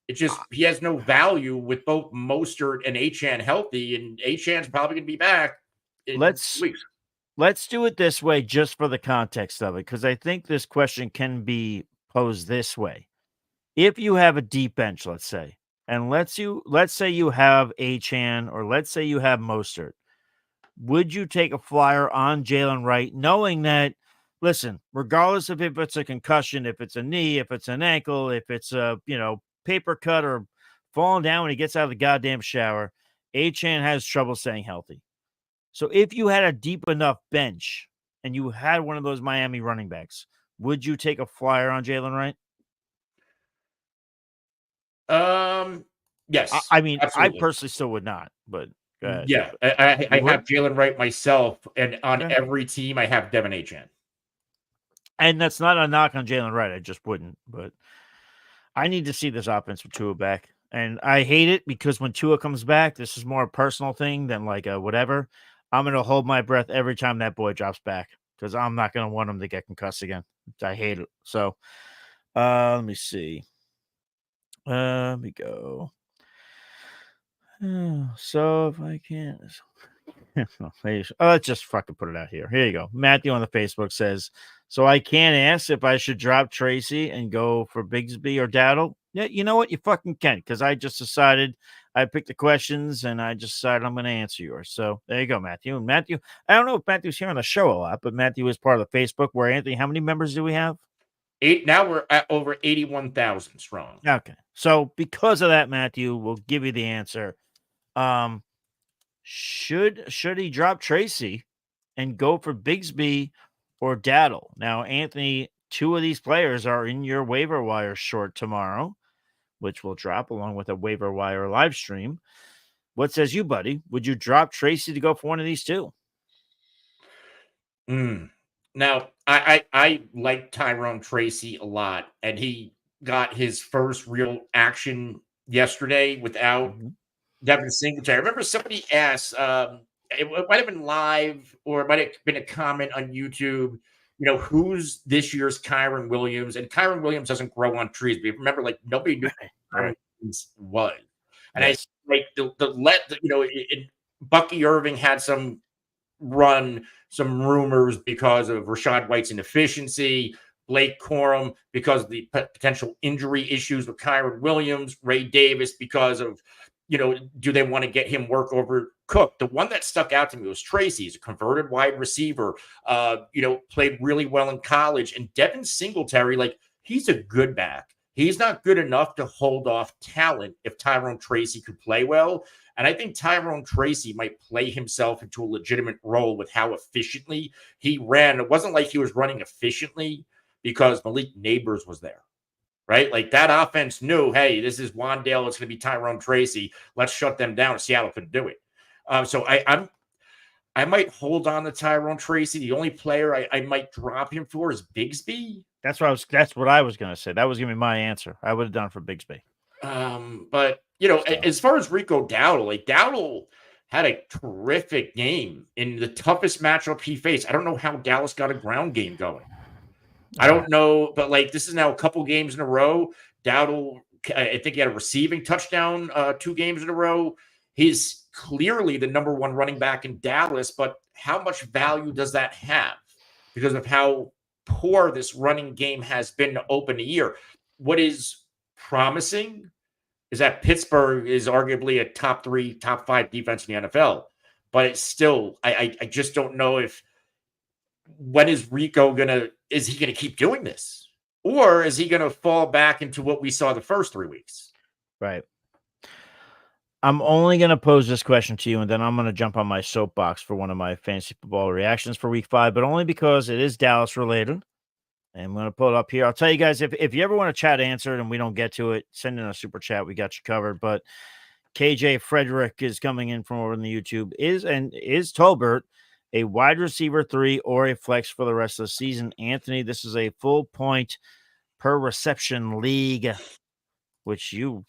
It's just he has no value with both Mostert and Etienne healthy, and Etienne's probably going to be back in 2 weeks. Let's do it this way just for the context of it, because I think this question can be posed this way. If you have a deep bench, let's say, and let's say you have Etienne or let's say you have Mostert, would you take a flyer on Jalen Wright, knowing that, listen, regardless of if it's a concussion, if it's a knee, if it's an ankle, if it's a paper cut or falling down when he gets out of the goddamn shower, Etienne has trouble staying healthy. So if you had a deep enough bench and you had one of those Miami running backs, would you take a flyer on Jalen Wright? Yes, I mean, I absolutely. personally still would not, but go ahead. Yeah, I You have would? Jalen Wright myself, and on Okay. every team I have Devin Etienne. And that's not a knock on Jalen Wright. I just wouldn't. But I need to see this offense with Tua back. And I hate it because when Tua comes back, this is more a personal thing than like a whatever. I'm going to hold my breath every time that boy drops back because I'm not going to want him to get concussed again. I hate it. So let me see. Let me go. So if I can't. Let's just fucking put it out here. Here you go. Matthew on the Facebook says, so I can't ask if I should drop Tracey and go for Bigsby or Dowdle. Yeah, you know what? You fucking can, because I just decided I picked the questions and I just decided I'm going to answer yours. So there you go, Matthew. And Matthew, I don't know if Matthew's here on the show a lot, but Matthew is part of the Facebook where Anthony, how many members do we have? 8. Now we're at over 81,000 strong. Okay. So because of that, Matthew, we'll give you the answer. Should he drop Tracey and go for Bigsby or Daddle? Now, Anthony, 2 of these players are in your waiver wire short tomorrow, which will drop along with a waiver wire live stream. What says you, buddy? Would you drop Tracey to go for one of these 2? Now, I like Tyrone Tracey a lot, and he got his first real action yesterday without Devin Singletary. I remember somebody asked, it might have been live or it might have been a comment on YouTube, who's this year's Kyren Williams? And Kyren Williams doesn't grow on trees. But remember, like, nobody knew who Kyren Williams was. And Yes. I like Bucky Irving had some rumors because of Rashad White's inefficiency, Blake Corum because of the potential injury issues with Kyren Williams, Ray Davis because of, do they want to get him work over Cook? The one that stuck out to me was Tracey. He's a converted wide receiver, played really well in college. And Devin Singletary, like, he's a good back. He's not good enough to hold off talent if Tyrone Tracey could play well. And I think Tyrone Tracey might play himself into a legitimate role with how efficiently he ran. It wasn't like he was running efficiently because Malik Neighbors was there, right? Like, that offense knew, hey, this is Wandale. It's going to be Tyrone Tracey. Let's shut them down. Seattle couldn't do it. So I might hold on to Tyrone Tracey. The only player I might drop him for is Bigsby. That's what I was going to say. That was going to be my answer. I would have done it for Bigsby. But as far as Rico Dowdle, like, Dowdle had a terrific game in the toughest matchup he faced. I don't know how Dallas got a ground game going. I don't know, but like, this is now a couple games in a row. Dowdle, I think he had a receiving touchdown 2 games in a row. He's clearly the number 1 running back in Dallas, but how much value does that have because of how poor this running game has been to open the year? What is promising is that Pittsburgh is arguably a top 3, top 5 defense in the NFL, but it's still, I just don't know when is Rico is he gonna keep doing this, or is he gonna fall back into what we saw the first 3 weeks? Right. I'm only going to pose this question to you, and then I'm going to jump on my soapbox for one of my fantasy football reactions for week 5, but only because it is Dallas related. And I'm going to pull it up here. I'll tell you guys, if you ever want to chat answer it and we don't get to it, send in a super chat. We got you covered. But KJ Frederick is coming in from over in the YouTube. Is Tolbert a wide receiver 3 or a flex for the rest of the season? Anthony, this is a full point per reception league, which with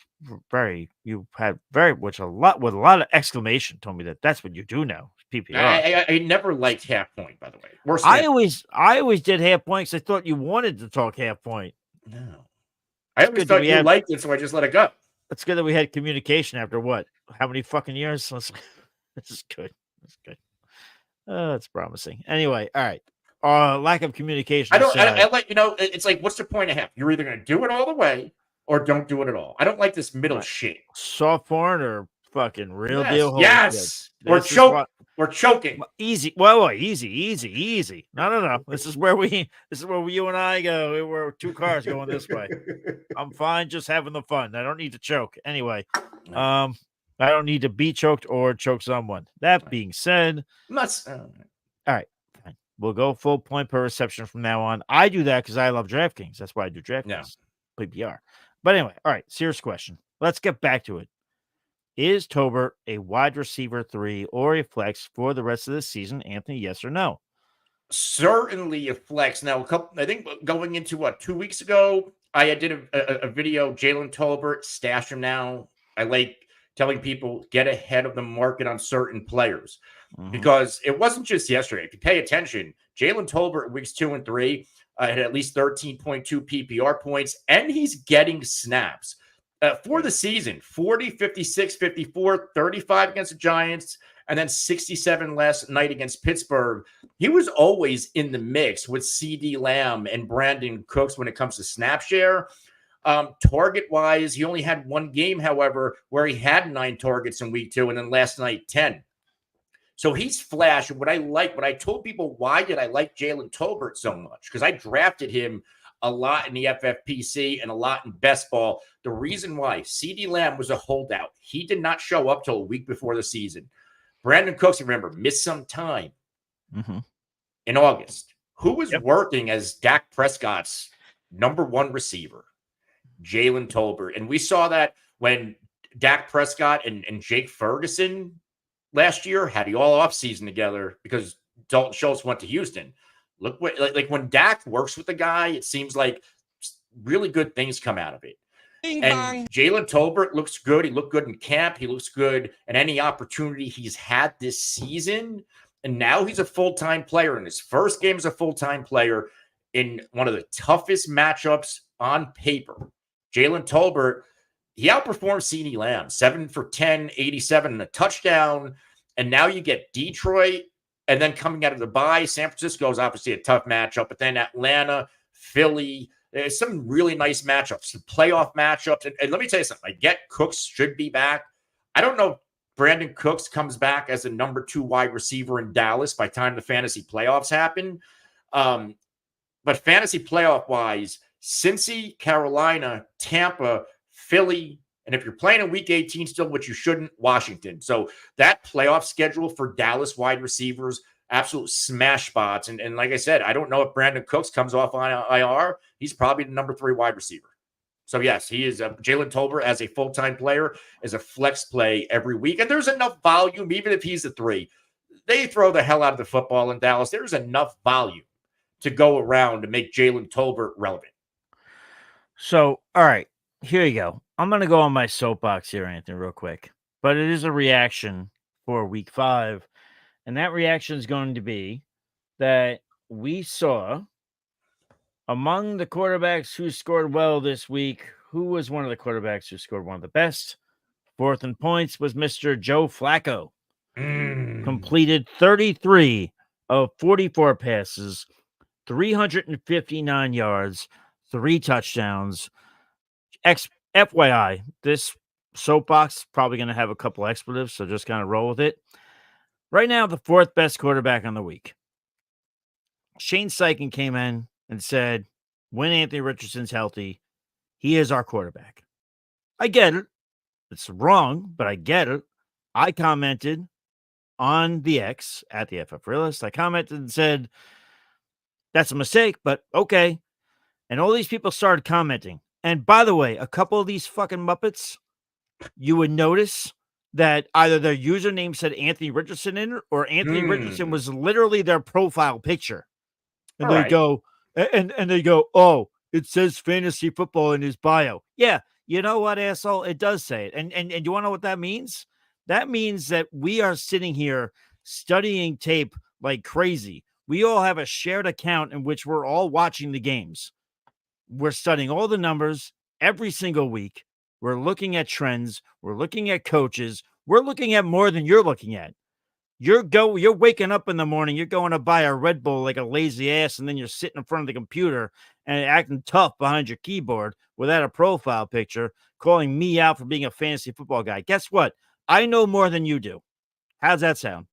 a lot of exclamation told me that's what you do now. PPR. I never liked half point, by the way. I always did half point because I thought you wanted to talk half point. No, I always thought you liked it, so I just let it go. It's good that we had communication after what? How many fucking years? This is good. That's good. That's promising. Anyway, all right. Lack of communication. I let it's like, what's the point of half? You're either going to do it all the way, or don't do it at all. I don't like this middle shit. Soft porn or fucking real deal. Yes. Or choking. Easy. Well, easy. No. This is where you and I go. We're two cars going this way. I'm fine just having the fun. I don't need to choke. Anyway, I don't need to be choked or choke someone. That being said, all right, fine. We'll go full point per reception from now on. I do that because I love DraftKings. That's why I do DraftKings. PPR. But anyway, all right, serious question. Let's get back to it. Is Tolbert a wide receiver 3 or a flex for the rest of the season, Anthony? Yes or no? Certainly a flex. Now, I think going into 2 weeks ago, I did a video, Jalen Tolbert, stash him now. I like telling people get ahead of the market on certain players because it wasn't just yesterday. If you pay attention, Jalen Tolbert weeks 2 and 3 had at least 13.2 PPR points, and he's getting snaps. For the season, 40, 56, 54, 35 against the Giants, and then 67 last night against Pittsburgh. He was always in the mix with CeeDee Lamb and Brandon Cooks when it comes to snap share. Target-wise, he only had one game, however, where he had 9 targets in week 2, and then last night, 10. So he's flash. What I told people, why did I like Jalen Tolbert so much? Because I drafted him a lot in the FFPC and a lot in best ball. The reason why, CeeDee Lamb was a holdout. He did not show up till a week before the season. Brandon Cooks, remember, missed some time in August. Who was working as Dak Prescott's number 1 receiver? Jalen Tolbert. And we saw that when Dak Prescott and Jake Ferguson last year had the all offseason together because Dalton Schultz went to Houston. Look what like when Dak works with the guy, it seems like really good things come out of it. And Jalen Tolbert looks good. He looked good in camp. He looks good in any opportunity he's had this season. And now he's a full-time player. In his first game as a full-time player in one of the toughest matchups on paper. Jalen Tolbert, he outperformed CeeDee Lamb, 7 for 10, 87 and a touchdown. And now you get Detroit. And then coming out of the bye, San Francisco is obviously a tough matchup. But then Atlanta, Philly, there's some really nice matchups, some playoff matchups. And let me tell you something. I get Cooks should be back. I don't know if Brandon Cooks comes back as a number 2 wide receiver in Dallas by the time the fantasy playoffs happen. But fantasy playoff-wise, Cincy, Carolina, Tampa, Philly, and if you're playing in Week 18 still, which you shouldn't, Washington. So that playoff schedule for Dallas wide receivers, absolute smash spots. And like I said, I don't know if Brandon Cooks comes off on IR. He's probably the number 3 wide receiver. So yes, he is Jalen Tolbert as a full-time player is a flex play every week. And there's enough volume, even if he's a 3. They throw the hell out of the football in Dallas. There's enough volume to go around to make Jalen Tolbert relevant. So, all right, here you go. I'm going to go on my soapbox here, Anthony, real quick. But it is a reaction for week 5. And that reaction is going to be that we saw among the quarterbacks who scored well this week, who was one of the quarterbacks who scored one of the best? 4th in points was Mr. Joe Flacco. Completed 33 of 44 passes, 359 yards, 3 touchdowns. FYI, this soapbox is probably going to have a couple expletives, so just kind of roll with it. Right now, the 4th best quarterback on the week. Shane Steichen came in and said, when Anthony Richardson's healthy, he is our quarterback. I get it. It's wrong, but I get it. I commented on the X at the FF Realist. I commented and said, that's a mistake, but okay. And all these people started commenting. And by the way, a couple of these fucking Muppets, you would notice that either their username said Anthony Richardson in it or Anthony Richardson was literally their profile picture. And they go, and they go, oh, it says fantasy football in his bio. Yeah, you know what, asshole? It does say it. And you want to know what that means? That means that we are sitting here studying tape like crazy. We all have a shared account in which we're all watching the games. We're studying all the numbers every single week. We're looking at trends. We're looking at coaches. We're looking at more than you're looking at. You're waking up in the morning. You're going to buy a Red Bull like a lazy ass, and then you're sitting in front of the computer and acting tough behind your keyboard without a profile picture, calling me out for being a fantasy football guy. Guess what? I know more than you do. How's that sound?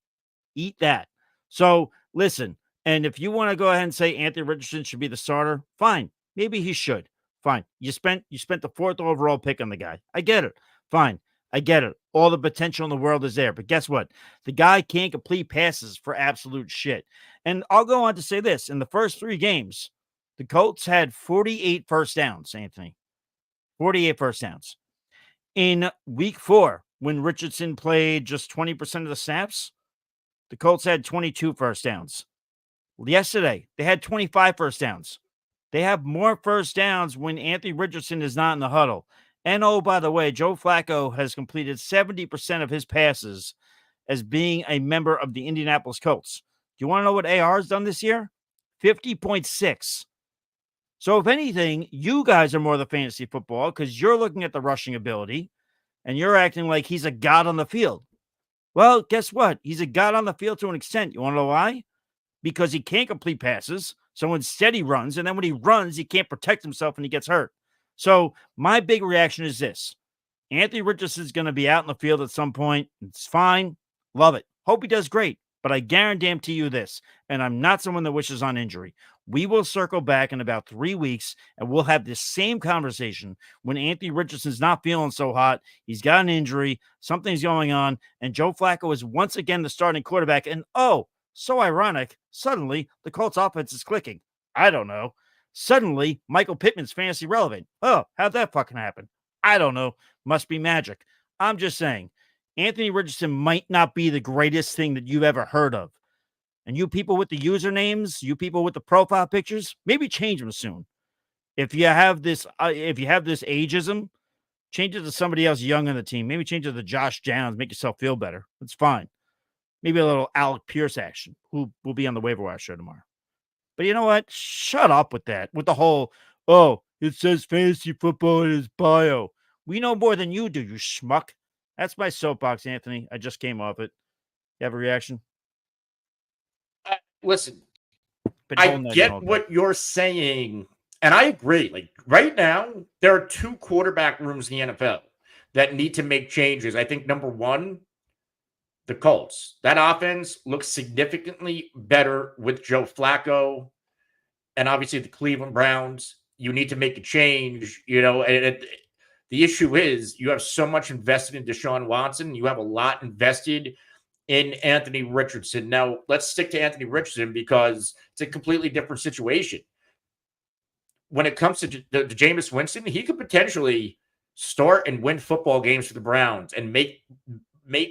Eat that. So listen, and if you want to go ahead and say Anthony Richardson should be the starter, fine. Maybe he should. Fine. You spent the 4th overall pick on the guy. I get it. Fine. I get it. All the potential in the world is there. But guess what? The guy can't complete passes for absolute shit. And I'll go on to say this. In the first 3 games, the Colts had 48 first downs, Anthony. 48 first downs. In week 4, when Richardson played just 20% of the snaps, the Colts had 22 first downs. Yesterday, they had 25 first downs. They have more first downs when Anthony Richardson is not in the huddle. And oh, by the way, Joe Flacco has completed 70% of his passes as being a member of the Indianapolis Colts. Do you want to know what AR has done this year? 50.6. So if anything, you guys are more the fantasy football because you're looking at the rushing ability and you're acting like he's a god on the field. Well, guess what? He's a god on the field to an extent. You want to know why? Because he can't complete passes. So instead he runs. And then when he runs, he can't protect himself and he gets hurt. So my big reaction is this. Anthony Richardson's going to be out in the field at some point. It's fine. Love it. Hope he does great. But I guarantee you this, and I'm not someone that wishes on injury. We will circle back in about 3 weeks, and we'll have this same conversation when Anthony Richardson's not feeling so hot. He's got an injury. Something's going on, and Joe Flacco is once again the starting quarterback. And, oh, so ironic, suddenly the Colts offense is clicking. I don't know. Suddenly, Michael Pittman's fantasy relevant. Oh, how'd that fucking happen? I don't know. Must be magic. I'm just saying. Anthony Richardson might not be the greatest thing that you've ever heard of. And you people with the usernames, you people with the profile pictures, maybe change them soon. If you have this ageism, change it to somebody else young on the team. Maybe change it to Josh Downs, make yourself feel better. It's fine. Maybe a little Alec Pierce action, who will be on the waiver wire show tomorrow. But you know what? Shut up with that. With the whole, oh, it says fantasy football in his bio. We know more than you do, you schmuck. That's my soapbox, Anthony. I just came off it. You have a reaction? Listen, I get what you're saying, and I agree. Like right now, there are 2 quarterback rooms in the NFL that need to make changes. I think number 1, the Colts. That offense looks significantly better with Joe Flacco, and obviously the Cleveland Browns. You need to make a change, and the issue is you have so much invested in Deshaun Watson. You have a lot invested in Anthony Richardson. Now, let's stick to Anthony Richardson because it's a completely different situation. When it comes to Jameis Winston, he could potentially start and win football games for the Browns and make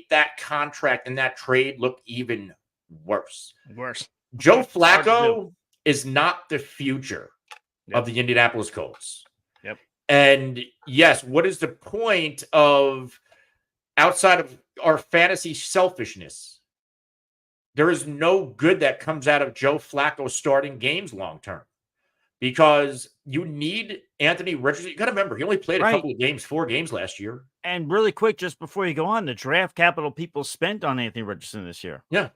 that contract and that trade look even worse. Joe Flacco is not the future of the Indianapolis Colts. Yep. And yes, what is the point of outside of our fantasy selfishness? There is no good that comes out of Joe Flacco starting games long term because you need Anthony Richardson. You got to remember, he only played a couple of games, 4 games last year. And really quick, just before you go on, the draft capital people spent on Anthony Richardson this year. Yeah.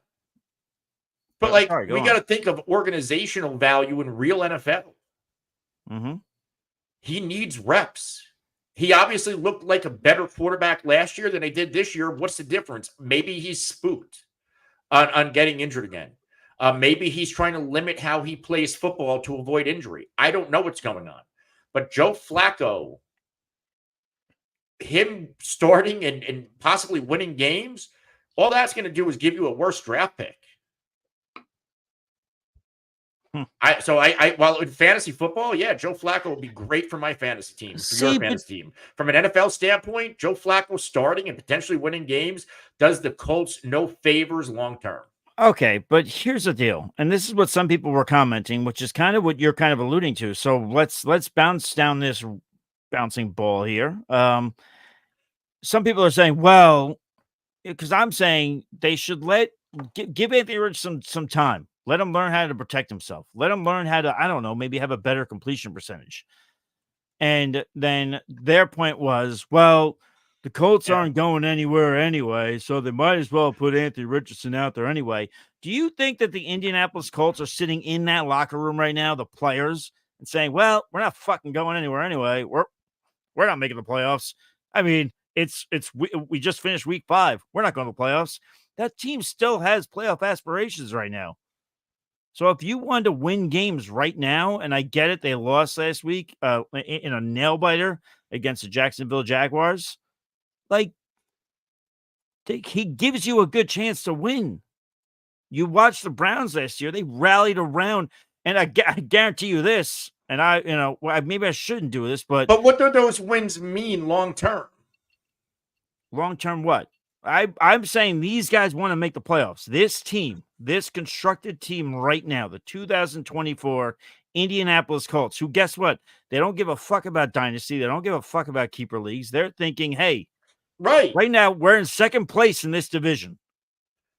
But we got to think of organizational value in real NFL. Mm-hmm. He needs reps. He obviously looked like a better quarterback last year than he did this year. What's the difference? Maybe he's spooked on getting injured again. Maybe he's trying to limit how he plays football to avoid injury. I don't know what's going on. But Joe Flacco, him starting and possibly winning games, all that's going to do is give you a worse draft pick. While in fantasy football, yeah, Joe Flacco would be great for my fantasy team, for your fantasy team. From an NFL standpoint, Joe Flacco starting and potentially winning games does the Colts no favors long term. Okay, but here's the deal, and this is what some people were commenting, which is kind of what you're kind of alluding to. So let's bounce down this bouncing ball here. Some people are saying, well, because I'm saying they should give Anthony Richardson some time. Let him learn how to protect himself. Let him learn how to, I don't know, maybe have a better completion percentage. And then their point was, well, the Colts aren't going anywhere anyway, so they might as well put Anthony Richardson out there anyway. Do you think that the Indianapolis Colts are sitting in that locker room right now, the players, and saying, well, we're not fucking going anywhere anyway. We're not making the playoffs. I mean, we just finished week 5. We're not going to the playoffs. That team still has playoff aspirations right now. So if you wanted to win games right now, and I get it, they lost last week in a nail biter against the Jacksonville Jaguars, like he gives you a good chance to win. You watched the Browns last year; they rallied around, and I guarantee you this. And maybe I shouldn't do this, but what do those wins mean long term? Long term, what? I'm saying these guys want to make the playoffs. This team, this constructed team right now, the 2024 Indianapolis Colts, who, guess what? They don't give a fuck about dynasty. They don't give a fuck about keeper leagues. They're thinking, hey, right now we're in second place in this division.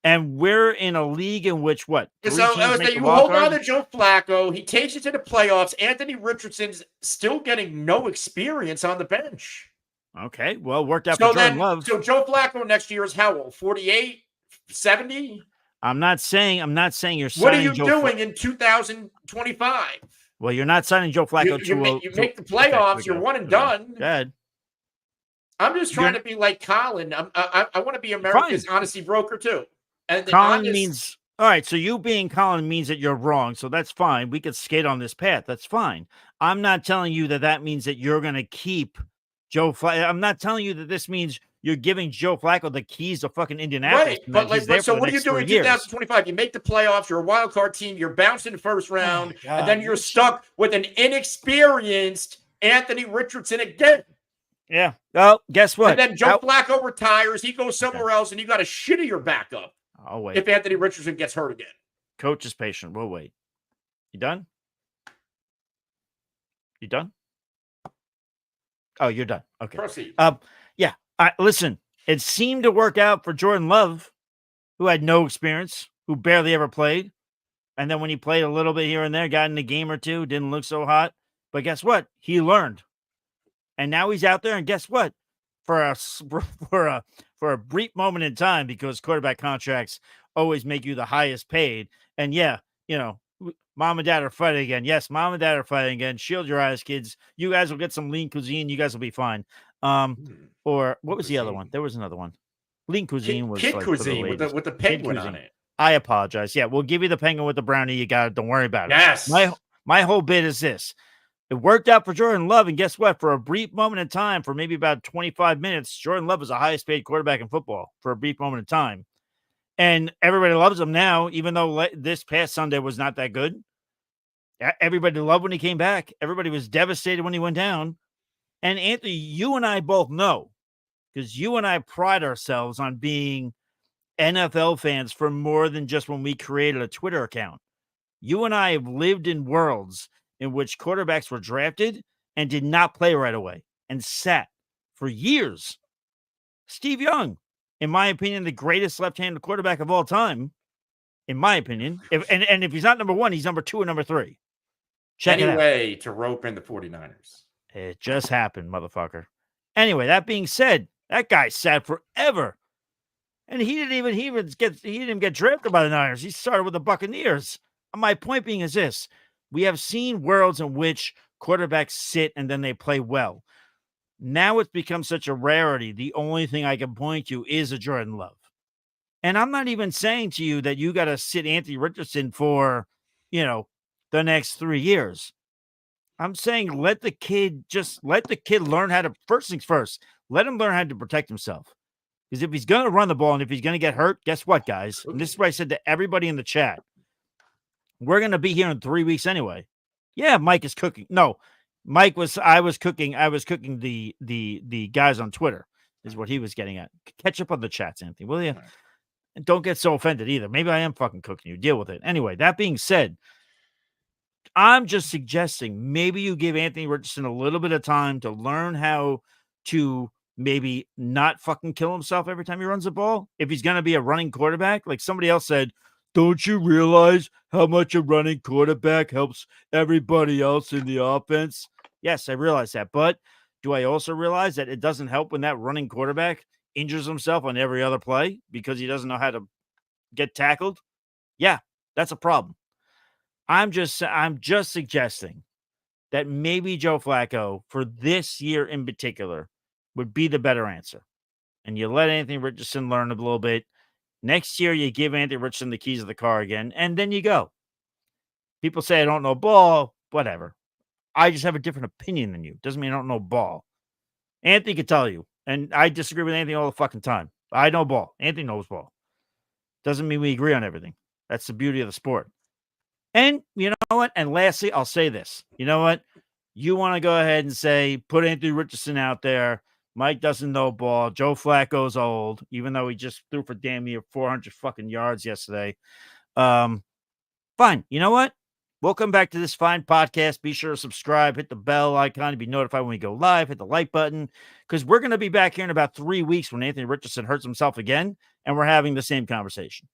And we're in a league in which what? So you hold on to Joe Flacco. He takes you to the playoffs. Anthony Richardson's still getting no experience on the bench. Okay, well, worked out for Jordan Love. So Joe Flacco next year is how old? 48, 70? I'm not saying you're signing. What are you doing in 2025? Well, you're not signing Joe Flacco. You make the playoffs. You're one and done. Go ahead. I'm just trying to be like Colin. I want to be America's honesty broker too. And Colin means all right. So you being Colin means that you're wrong. So that's fine. We could skate on this path. That's fine. I'm not telling you that means that you're going to keep Joe Flacco. I'm not telling you that this means you're giving Joe Flacco the keys to fucking Indianapolis. Right, so what are you doing in 2025? You make the playoffs. You're a wild card team. You're bounced in the first round, and then you're stuck with an inexperienced Anthony Richardson again. Yeah. Well, guess what? And then Joe Flacco retires. He goes somewhere else, and you got a shittier backup. I'll wait. If Anthony Richardson gets hurt again. Coach is patient. We'll wait. You done? You done? Oh, you're done. Okay. Proceed. Yeah. Listen, it seemed to work out for Jordan Love, who had no experience, who barely ever played. And then when he played a little bit here and there, got in a game or two, didn't look so hot. But guess what? He learned. And now he's out there, and guess what? For a brief moment in time, because quarterback contracts always make you the highest paid. And yeah, mom and dad are fighting again. Yes, mom and dad are fighting again. Shield your eyes, kids. You guys will get some lean cuisine. You guys will be fine. Or what was the other one? There was another one. Lean cuisine was kid cuisine with the penguin on it. I apologize. Yeah, we'll give you the penguin with the brownie. You got it. Don't worry about it. Yes. My whole bit is this. It worked out for Jordan Love, and guess what? For a brief moment in time, for maybe about 25 minutes, Jordan Love is the highest paid quarterback in football for a brief moment in time. And everybody loves him now, even though this past Sunday was not that good. Everybody loved when he came back. Everybody was devastated when he went down. And Anthony, you and I both know, because you and I pride ourselves on being NFL fans for more than just when we created a Twitter account. You and I have lived in worlds in which quarterbacks were drafted and did not play right away and sat for years. Steve Young, in my opinion, the greatest left-handed quarterback of all time, in my opinion. If he's not number 1, he's number 2 or number 3. Anyway, to rope in the 49ers. It just happened, motherfucker. Anyway, that being said, that guy sat forever. And he didn't even get drafted by the Niners. He started with the Buccaneers. My point being is this. We have seen worlds in which quarterbacks sit and then they play well. Now it's become such a rarity. The only thing I can point to is a Jordan Love. And I'm not even saying to you that you got to sit Anthony Richardson for, the next 3 years. I'm saying let the kid learn how to, first things first, let him learn how to protect himself. Because if he's going to run the ball and if he's going to get hurt, guess what, guys? And this is what I said to everybody in the chat. We're going to be here in 3 weeks anyway. Yeah, Mike is cooking. No, I was cooking the guys on Twitter is what he was getting at. Catch up on the chats, Anthony, will you? Right. And don't get so offended either. Maybe I am fucking cooking you. Deal with it. Anyway, that being said, I'm just suggesting maybe you give Anthony Richardson a little bit of time to learn how to maybe not fucking kill himself every time he runs the ball. If he's going to be a running quarterback, like somebody else said, don't you realize how much a running quarterback helps everybody else in the offense? Yes, I realize that. But do I also realize that it doesn't help when that running quarterback injures himself on every other play because he doesn't know how to get tackled? Yeah, that's a problem. I'm just suggesting that maybe Joe Flacco for this year in particular would be the better answer. And you let Anthony Richardson learn a little bit. Next year, you give Anthony Richardson the keys of the car again, and then you go. People say I don't know ball, whatever. I just have a different opinion than you. Doesn't mean I don't know ball. Anthony can tell you, and I disagree with Anthony all the fucking time. I know ball. Anthony knows ball. Doesn't mean we agree on everything. That's the beauty of the sport. And you know what? And lastly, I'll say this. You know what? You want to go ahead and say, put Anthony Richardson out there. Mike doesn't know ball. Joe Flacco's old, even though he just threw for damn near 400 fucking yards yesterday. Fine. You know what? We'll come back to this fine podcast. Be sure to subscribe, hit the bell icon to be notified when we go live, hit the like button, because we're going to be back here in about 3 weeks when Anthony Richardson hurts himself again, and we're having the same conversation.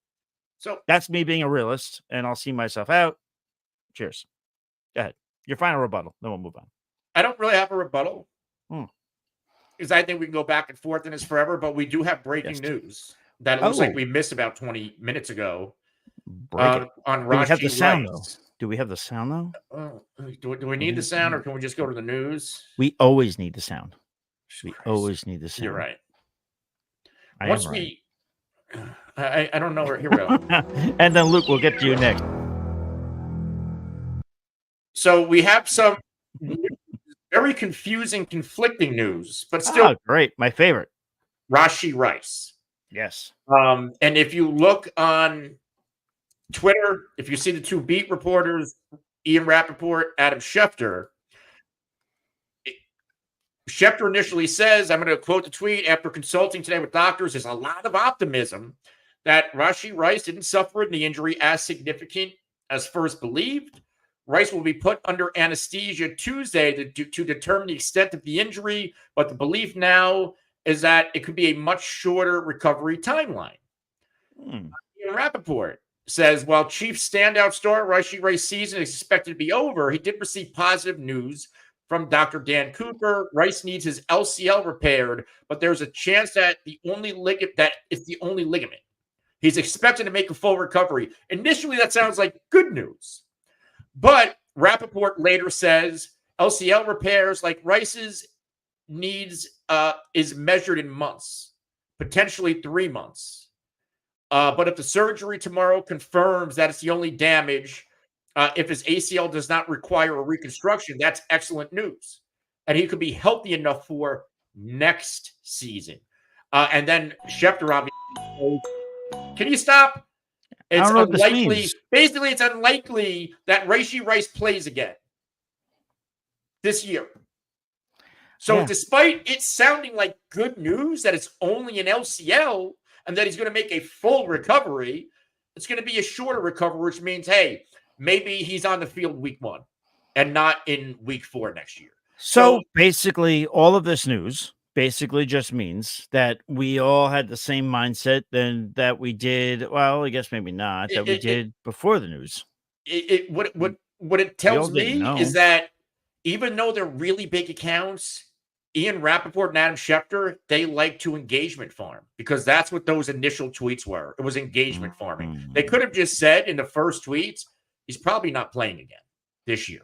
So that's me being a realist, and I'll see myself out. Cheers. Go ahead. Your final rebuttal, then we'll move on. I don't really have a rebuttal because I think we can go back and forth in this forever, but we do have breaking news that it looks like we missed about 20 minutes ago on Rashee Rice. Do we have the sound, though? Do we need the sound, or can we just go to the news? We always need the sound. We always need the sound. You're right. I don't know where. Here we go. And then, Luke, we'll get to you next. So we have some very confusing, conflicting news, but still great. My favorite. Rashee Rice. Yes. And if you look on Twitter, if you see the two beat reporters, Ian Rappaport, Adam Schefter initially says, I'm going to quote the tweet, after consulting today with doctors, there's a lot of optimism that Rashee Rice didn't suffer a knee injury as significant as first believed. Rice will be put under anesthesia Tuesday to determine the extent of the injury, but the belief now is that it could be a much shorter recovery timeline. Ian Rappaport says, while chief standout star Rashee Rice's season is expected to be over, he did receive positive news from Dr. Dan Cooper. Rice needs his LCL repaired, but there's a chance that it's the only ligament. He's expected to make a full recovery. Initially, that sounds like good news. But Rappaport later says LCL repairs like Rice's needs is measured in months, potentially 3 months. But if the surgery tomorrow confirms that it's the only damage, if his ACL does not require a reconstruction, that's excellent news. And he could be healthy enough for next season. And then Schefter obviously, can you stop? It's unlikely. Basically, it's unlikely that Rashee Rice plays again this year. So despite it sounding like good news that it's only an LCL and that he's going to make a full recovery, it's going to be a shorter recovery, which means, hey, maybe he's on the field week 1 and not in week 4 next year. So basically, all of this news basically just means that we all had the same mindset than that we did. Well, I guess maybe not that we did before the news. What it tells me is that even though they're really big accounts, Ian Rappaport and Adam Schefter, they like to engagement farm because that's what those initial tweets were. It was engagement farming. They could have just said in the first tweets, he's probably not playing again this year.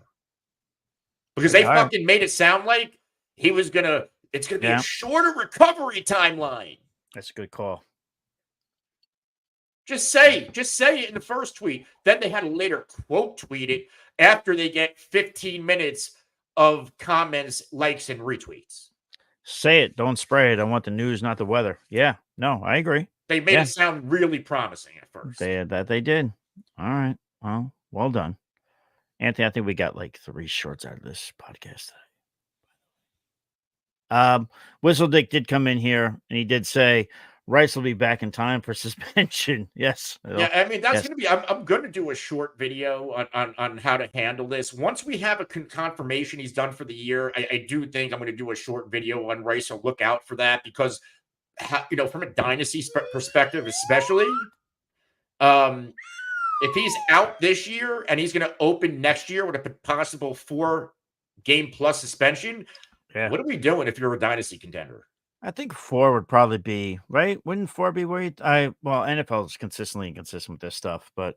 Because they fucking made it sound like he was going to, it's going to be a shorter recovery timeline. That's a good call. Just say it in the first tweet. Then they had to later quote tweet it after they get 15 minutes of comments, likes, and retweets. Say it. Don't spray it. I want the news, not the weather. Yeah. No, I agree. They made it sound really promising at first. They did. All right. Well done. Anthony, I think we got like 3 shorts out of this podcast today. Whistledick did come in here and he did say Rice will be back in time for suspension. Yes. Yeah, I mean, that's going to be, I'm going to do a short video on how to handle this. Once we have a confirmation he's done for the year, I do think I'm going to do a short video on Rice, so look out for that because, from a dynasty perspective, especially, if he's out this year and he's going to open next year with a possible 4-game plus suspension, what are we doing if you're a dynasty contender? I think 4 would probably be right. Wouldn't 4 be where NFL is consistently inconsistent with this stuff, but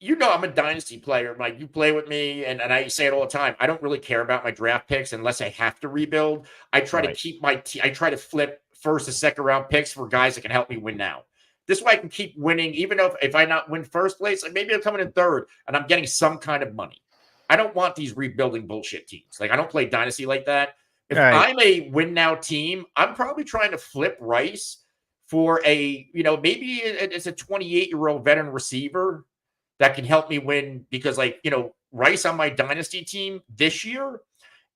I'm a dynasty player. Like, you play with me, and I say it all the time. I don't really care about my draft picks unless I have to rebuild. I try to Right. keep I try to flip first and second round picks for guys that can help me win now. This way I can keep winning, even if I not win first place, like maybe I'm coming in third and I'm getting some kind of money. I don't want these rebuilding bullshit teams. Like, I don't play dynasty like that. If Right. I'm a win now team, I'm probably trying to flip Rice for maybe it's a 28-year-old veteran receiver that can help me win, because, like, Rice on my dynasty team this year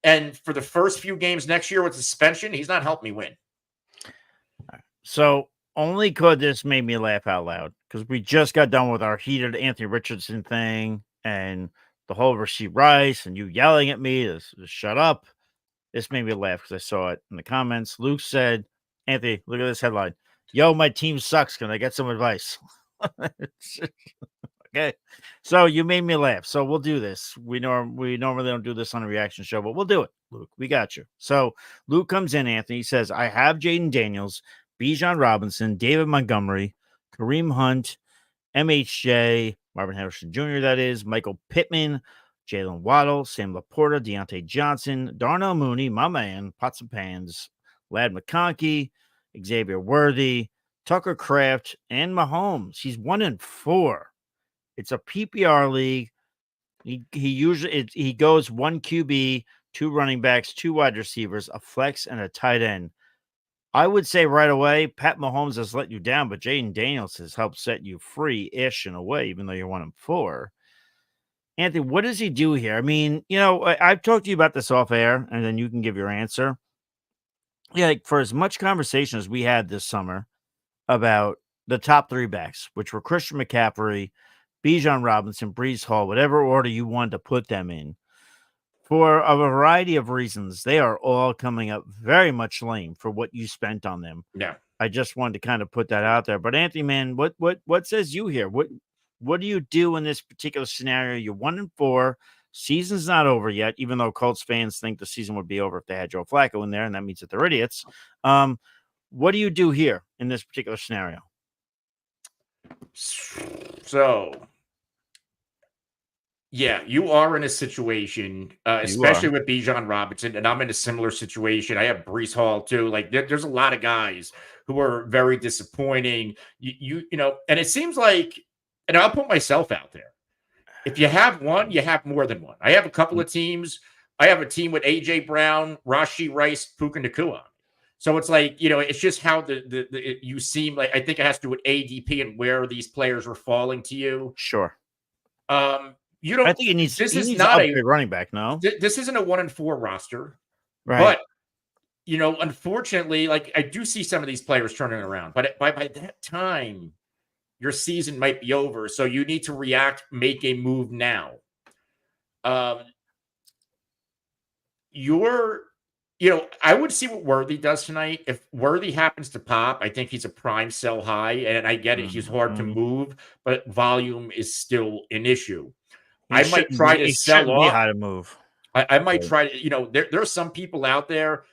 and for the first few games next year with suspension, he's not helping me win. So only could this made me laugh out loud because we just got done with our heated Anthony Richardson thing and the whole Rashee Rice and you yelling at me to shut up. This made me laugh because I saw it in the comments. Luke said, Anthony, look at this headline. Yo, my team sucks. Can I get some advice? Okay. So you made me laugh. So we'll do this. We normally don't do this on a reaction show, but we'll do it, Luke. We got you. So Luke comes in, Anthony. He says, I have Jaden Daniels, Bijan Robinson, David Montgomery, Kareem Hunt, MHJ, Marvin Harrison Jr., that is, Michael Pittman, Jalen Waddle, Sam Laporta, Deontay Johnson, Darnell Mooney, my man, Pots and Pans, Lad McConkey, Xavier Worthy, Tucker Kraft, and Mahomes. He's 1-4. It's a PPR league. He usually he goes 1 QB, 2 running backs, 2 wide receivers, a flex, and a tight end. I would say right away, Pat Mahomes has let you down, but Jaden Daniels has helped set you free-ish in a way, even though you're 1-4. Anthony, what does he do here? I mean, I've talked to you about this off air, and then you can give your answer. Yeah, like for as much conversation as we had this summer about the top 3 backs, which were Christian McCaffrey, Bijan Robinson, Breece Hall, whatever order you wanted to put them in, for a variety of reasons, they are all coming up very much lame for what you spent on them. Yeah. I just wanted to kind of put that out there. But Anthony, man, what says you here? What do you do in this particular scenario? You're 1-4. Season's not over yet, even though Colts fans think the season would be over if they had Joe Flacco in there, and that means that they're idiots. What do you do here in this particular scenario? So, yeah, you are in a situation, especially with Bijan Robinson, and I'm in a similar situation. I have Breece Hall too. Like, there's a lot of guys who are very disappointing. And it seems like, and I'll put myself out there. If you have one, you have more than one. I have a couple of teams. I have a team with AJ Brown, Rashee Rice, Puka Nacua. So it's like, it's just how you seem like. I think it has to do with ADP and where these players are falling to you. Sure. I think it needs. This is not a running back. No, this isn't a 1-4 roster, right? But unfortunately, like, I do see some of these players turning around. But by that time, your season might be over. So you need to react, make a move now. I would see what Worthy does tonight. If Worthy happens to pop, I think he's a prime sell high. And I get it. He's hard to move, but volume is still an issue. I might try to sell off. How to move. I might try to, there are some people out there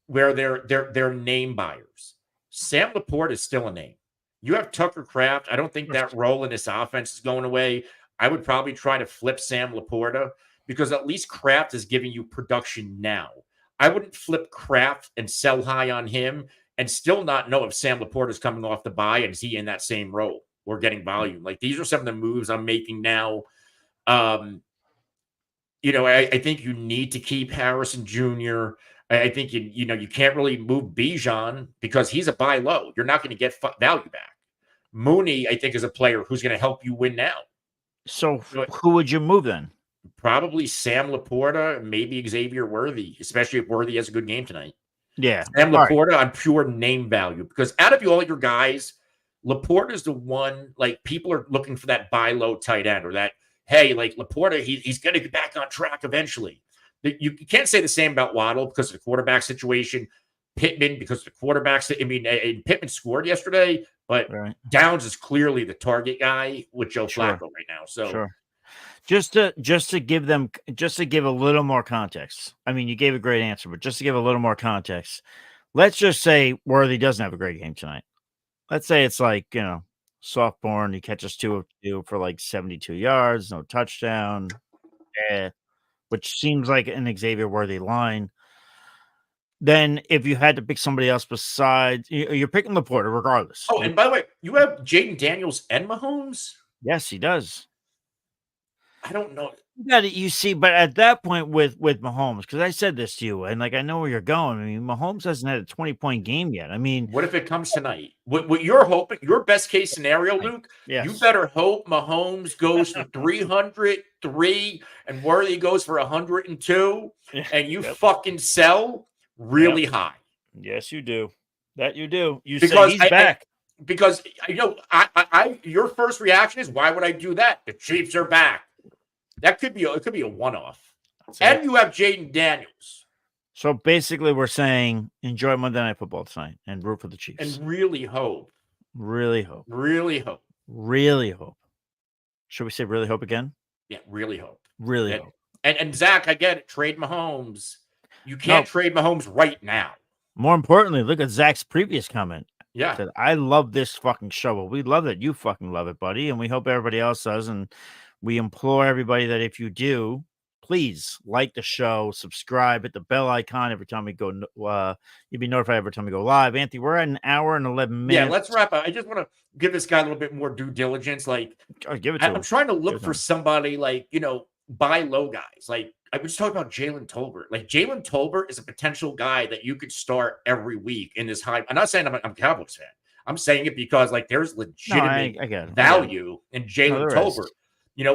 where they're name buyers. Sam Laporta is still a name. You have Tucker Kraft. I don't think that role in this offense is going away. I would probably try to flip Sam Laporta because at least Kraft is giving you production now. I wouldn't flip Kraft and sell high on him and still not know if Sam Laporta is coming off the bye and is he in that same role or getting volume. Like, these are some of the moves I'm making now. I think you need to keep Harrison Jr. I think you can't really move Bijan because he's a buy low. You're not going to get value back. Mooney, I think, is a player who's going to help you win now. So who would you move then? Probably Sam Laporta, maybe Xavier Worthy, especially if Worthy has a good game tonight. Yeah. Sam Laporta on pure name value, because out of all your guys, Laporta is the one, like, people are looking for that buy low tight end or that, hey, like, Laporta, he's going to get back on track eventually. You can't say the same about Waddle because of the quarterback situation. Pittman, because of the quarterbacks. I mean, Pittman scored yesterday, but Downs is clearly the target guy with Joe Flacco right now. So just to give a little more context. I mean, you gave a great answer, but just to give a little more context, let's just say Worthy doesn't have a great game tonight. Let's say it's like, sophomore, and he catches 2 of 2 for like 72 yards, no touchdown. Which seems like an Xavier worthy line. Then if you had to pick somebody else besides, you're picking Laporta regardless. Oh, and by the way, you have Jaden Daniels and Mahomes? Yes, he does. I don't know. You see, but at that point with Mahomes, because I said this to you, and like I know where you're going. I mean, Mahomes hasn't had a 20-point game yet. I mean, what if it comes tonight? What you're hoping, your best case scenario, Luke, you better hope Mahomes goes for 303 and Worthy goes for 102, and you fucking sell really high. Yes, you do. That you do. You say he's back. Because your first reaction is, why would I do that? The Chiefs are back. It could be a one-off. And you have Jaden Daniels. So basically we're saying enjoy Monday Night Football tonight and root for the Chiefs. And really hope. Really hope. Really hope. Really hope. Should we say really hope again? Yeah, really hope. Really hope. And Zach, I get it. Trade Mahomes. You can't trade Mahomes right now. More importantly, look at Zach's previous comment. Yeah. Said, I love this fucking show. Well, we love it. You fucking love it, buddy. And we hope everybody else does. And we implore everybody that if you do, please like the show, subscribe, hit the bell icon every time we go. You'll be notified every time we go live. Anthony, we're at an hour and 11 minutes. Yeah, let's wrap up. I just want to give this guy a little bit more due diligence. Like, give it to him. I'm trying to look for somebody like, buy low guys. Like, I was talking about Jalen Tolbert. Like, Jalen Tolbert is a potential guy that you could start every week in this high. I'm not saying I'm a Cowboys fan. I'm saying it because, like, there's legitimate value in Jalen Tolbert.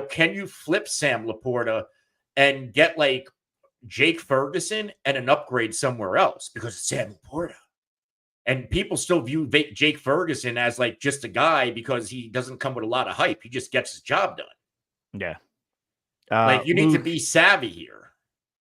Can you flip Sam Laporta and get, like, Jake Ferguson and an upgrade somewhere else? Because it's Sam Laporta. And people still view Jake Ferguson as, like, just a guy because he doesn't come with a lot of hype. He just gets his job done. Yeah. Like, you need to be savvy here.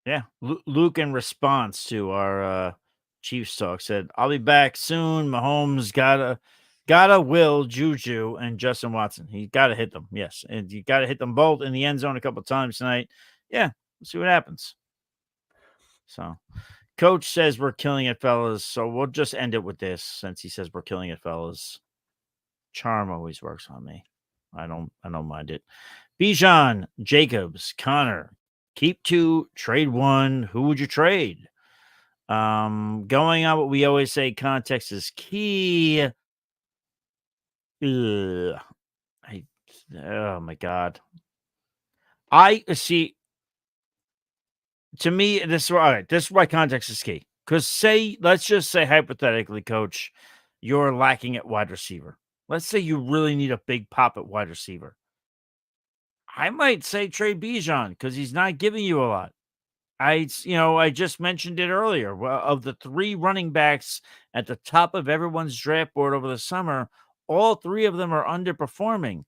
Yeah. Luke, in response to our Chiefs talk, said, I'll be back soon. Mahomes gotta will Juju and Justin Watson. He gotta hit them. Yes. And you gotta hit them both in the end zone a couple of times tonight. Yeah. We'll see what happens. So, Coach says we're killing it, fellas. So we'll just end it with this since he says we're killing it, fellas. Charm always works on me. I don't mind it. Bijan, Jacobs, Connor, keep 2, trade 1. Who would you trade? Going on what we always say, context is key. Oh my God. I see. To me, this is why context is key. Because let's just say hypothetically, Coach, you're lacking at wide receiver. Let's say you really need a big pop at wide receiver. I might say trade Bijan because he's not giving you a lot. I just mentioned it earlier. Well, of the 3 running backs at the top of everyone's draft board over the summer, all 3 of them are underperforming.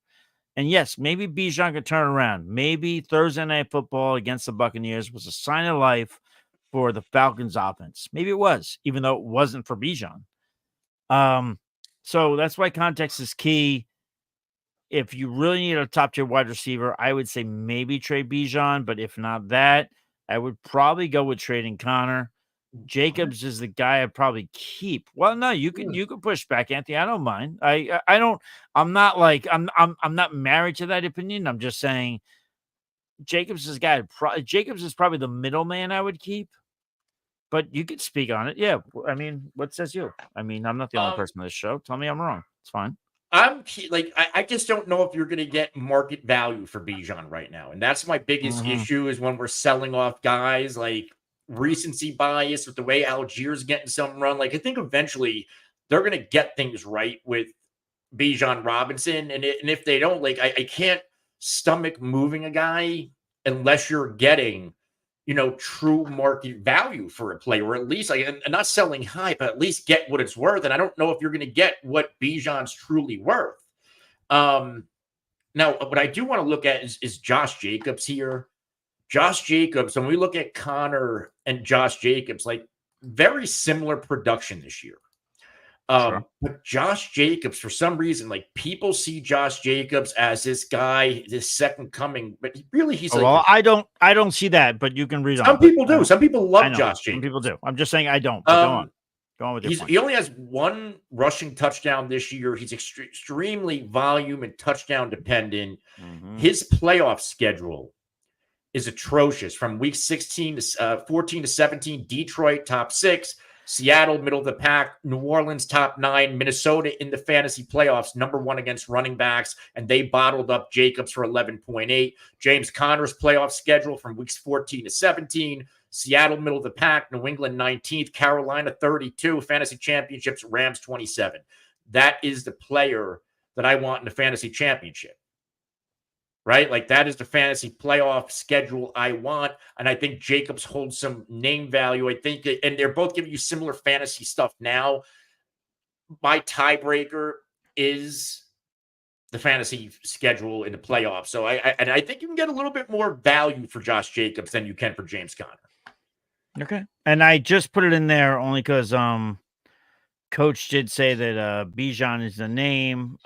And yes, maybe Bijan could turn around. Maybe Thursday Night Football against the Buccaneers was a sign of life for the Falcons offense. Maybe it was, even though it wasn't for Bijan. So that's why context is key. If you really need a top-tier wide receiver, I would say maybe trade Bijan. But if not that, I would probably go with trading Connor. Jacobs is the guy I'd probably keep. Well, no, you can push back, Anthony. I don't mind. I'm not married to that opinion. I'm just saying Jacobs is Jacobs is probably the middleman I would keep. But you could speak on it. Yeah. I mean, what says you? I mean, I'm not the only person on this show. Tell me I'm wrong. It's fine. I just don't know if you're going to get market value for Bijan right now. And that's my biggest issue is when we're selling off guys, like recency bias with the way Algiers getting some run. Like, I think eventually they're going to get things right with Bijan Robinson. And if they don't, like, I can't stomach moving a guy unless you're getting, true market value for a player, or at least like, and not selling high, but at least get what it's worth. And I don't know if you're going to get what Bijan's truly worth. Now, what I do want to look at is Josh Jacobs here. Josh Jacobs, when we look at Connor and Josh Jacobs, like very similar production this year. Sure. But Josh Jacobs, for some reason, like people see Josh Jacobs as this guy, this second coming, but he's like, well, I don't see that, but you can read on. Some people do. Some people love Josh Jacobs. Some people do. I'm just saying I don't. But go on. Go on with your point. He only has one rushing touchdown this year. He's extremely volume and touchdown dependent. Mm-hmm. His playoff schedule is atrocious. From week 16 to 14 to 17, Detroit top 6, Seattle middle of the pack, New Orleans top 9, Minnesota in the fantasy playoffs number 1 against running backs, and they bottled up Jacobs for 11.8. James Conner's playoff schedule from weeks 14 to 17, Seattle middle of the pack, New England 19th, Carolina 32, fantasy championships, Rams 27. That is the player that I want in the fantasy championship. Right? Like that is the fantasy playoff schedule I want. And I think Jacobs holds some name value. I think, and they're both giving you similar fantasy stuff now. My tiebreaker is the fantasy schedule in the playoffs. So I think you can get a little bit more value for Josh Jacobs than you can for James Conner. Okay. And I just put it in there only because Coach did say that Bijan is the name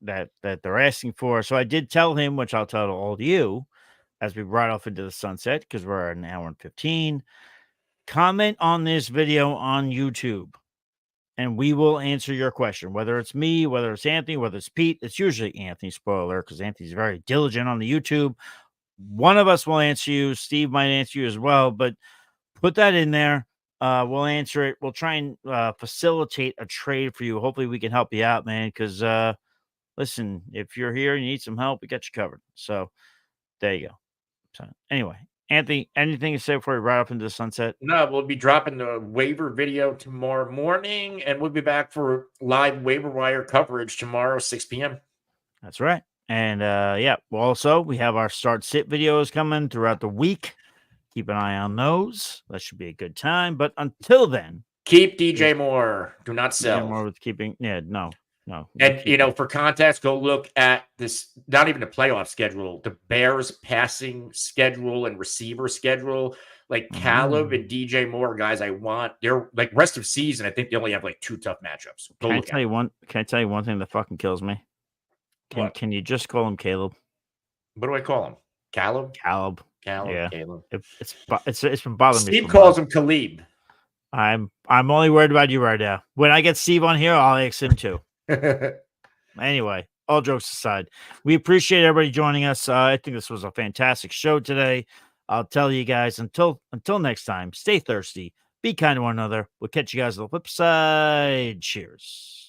that they're asking for. So I did tell him, which I'll tell all of you as we ride off into the sunset, because we're at an hour and 15. Comment on this video on YouTube, and we will answer your question. Whether it's me, whether it's Anthony, whether it's Pete, it's usually Anthony, spoiler, because Anthony's very diligent on the YouTube. One of us will answer you. Steve might answer you as well, but put that in there. We'll answer it. We'll try and facilitate a trade for you. Hopefully we can help you out, man, because listen, if you're here and you need some help, we got you covered. So there you go. So anyway, Anthony, anything to say before we ride off into the sunset? No, we'll be dropping the waiver video tomorrow morning, and we'll be back for live waiver wire coverage tomorrow, 6 p.m. That's right. And yeah, also we have our start sit videos coming throughout the week. Keep an eye on those. That should be a good time. But until then, keep DJ Moore. Do not sell. DJ Moore with keeping. Yeah, no. And, for context, go look at this, not even the playoff schedule, the Bears passing schedule and receiver schedule. Like Caleb and DJ Moore, guys, they're like rest of season. I think they only have like 2 tough matchups. Can I tell you one thing that fucking kills me? Can you just call him Caleb? What do I call him? Caleb? Caleb. Yeah. Caleb. It's been bothering me. Steve calls him Khalib. I'm only worried about you right now. When I get Steve on here, I'll ask him too. Anyway, all jokes aside, we appreciate everybody joining us. I think this was a fantastic show today. I'll tell you guys until next time, stay thirsty, be kind to one another. We'll catch you guys on the flip side. Cheers.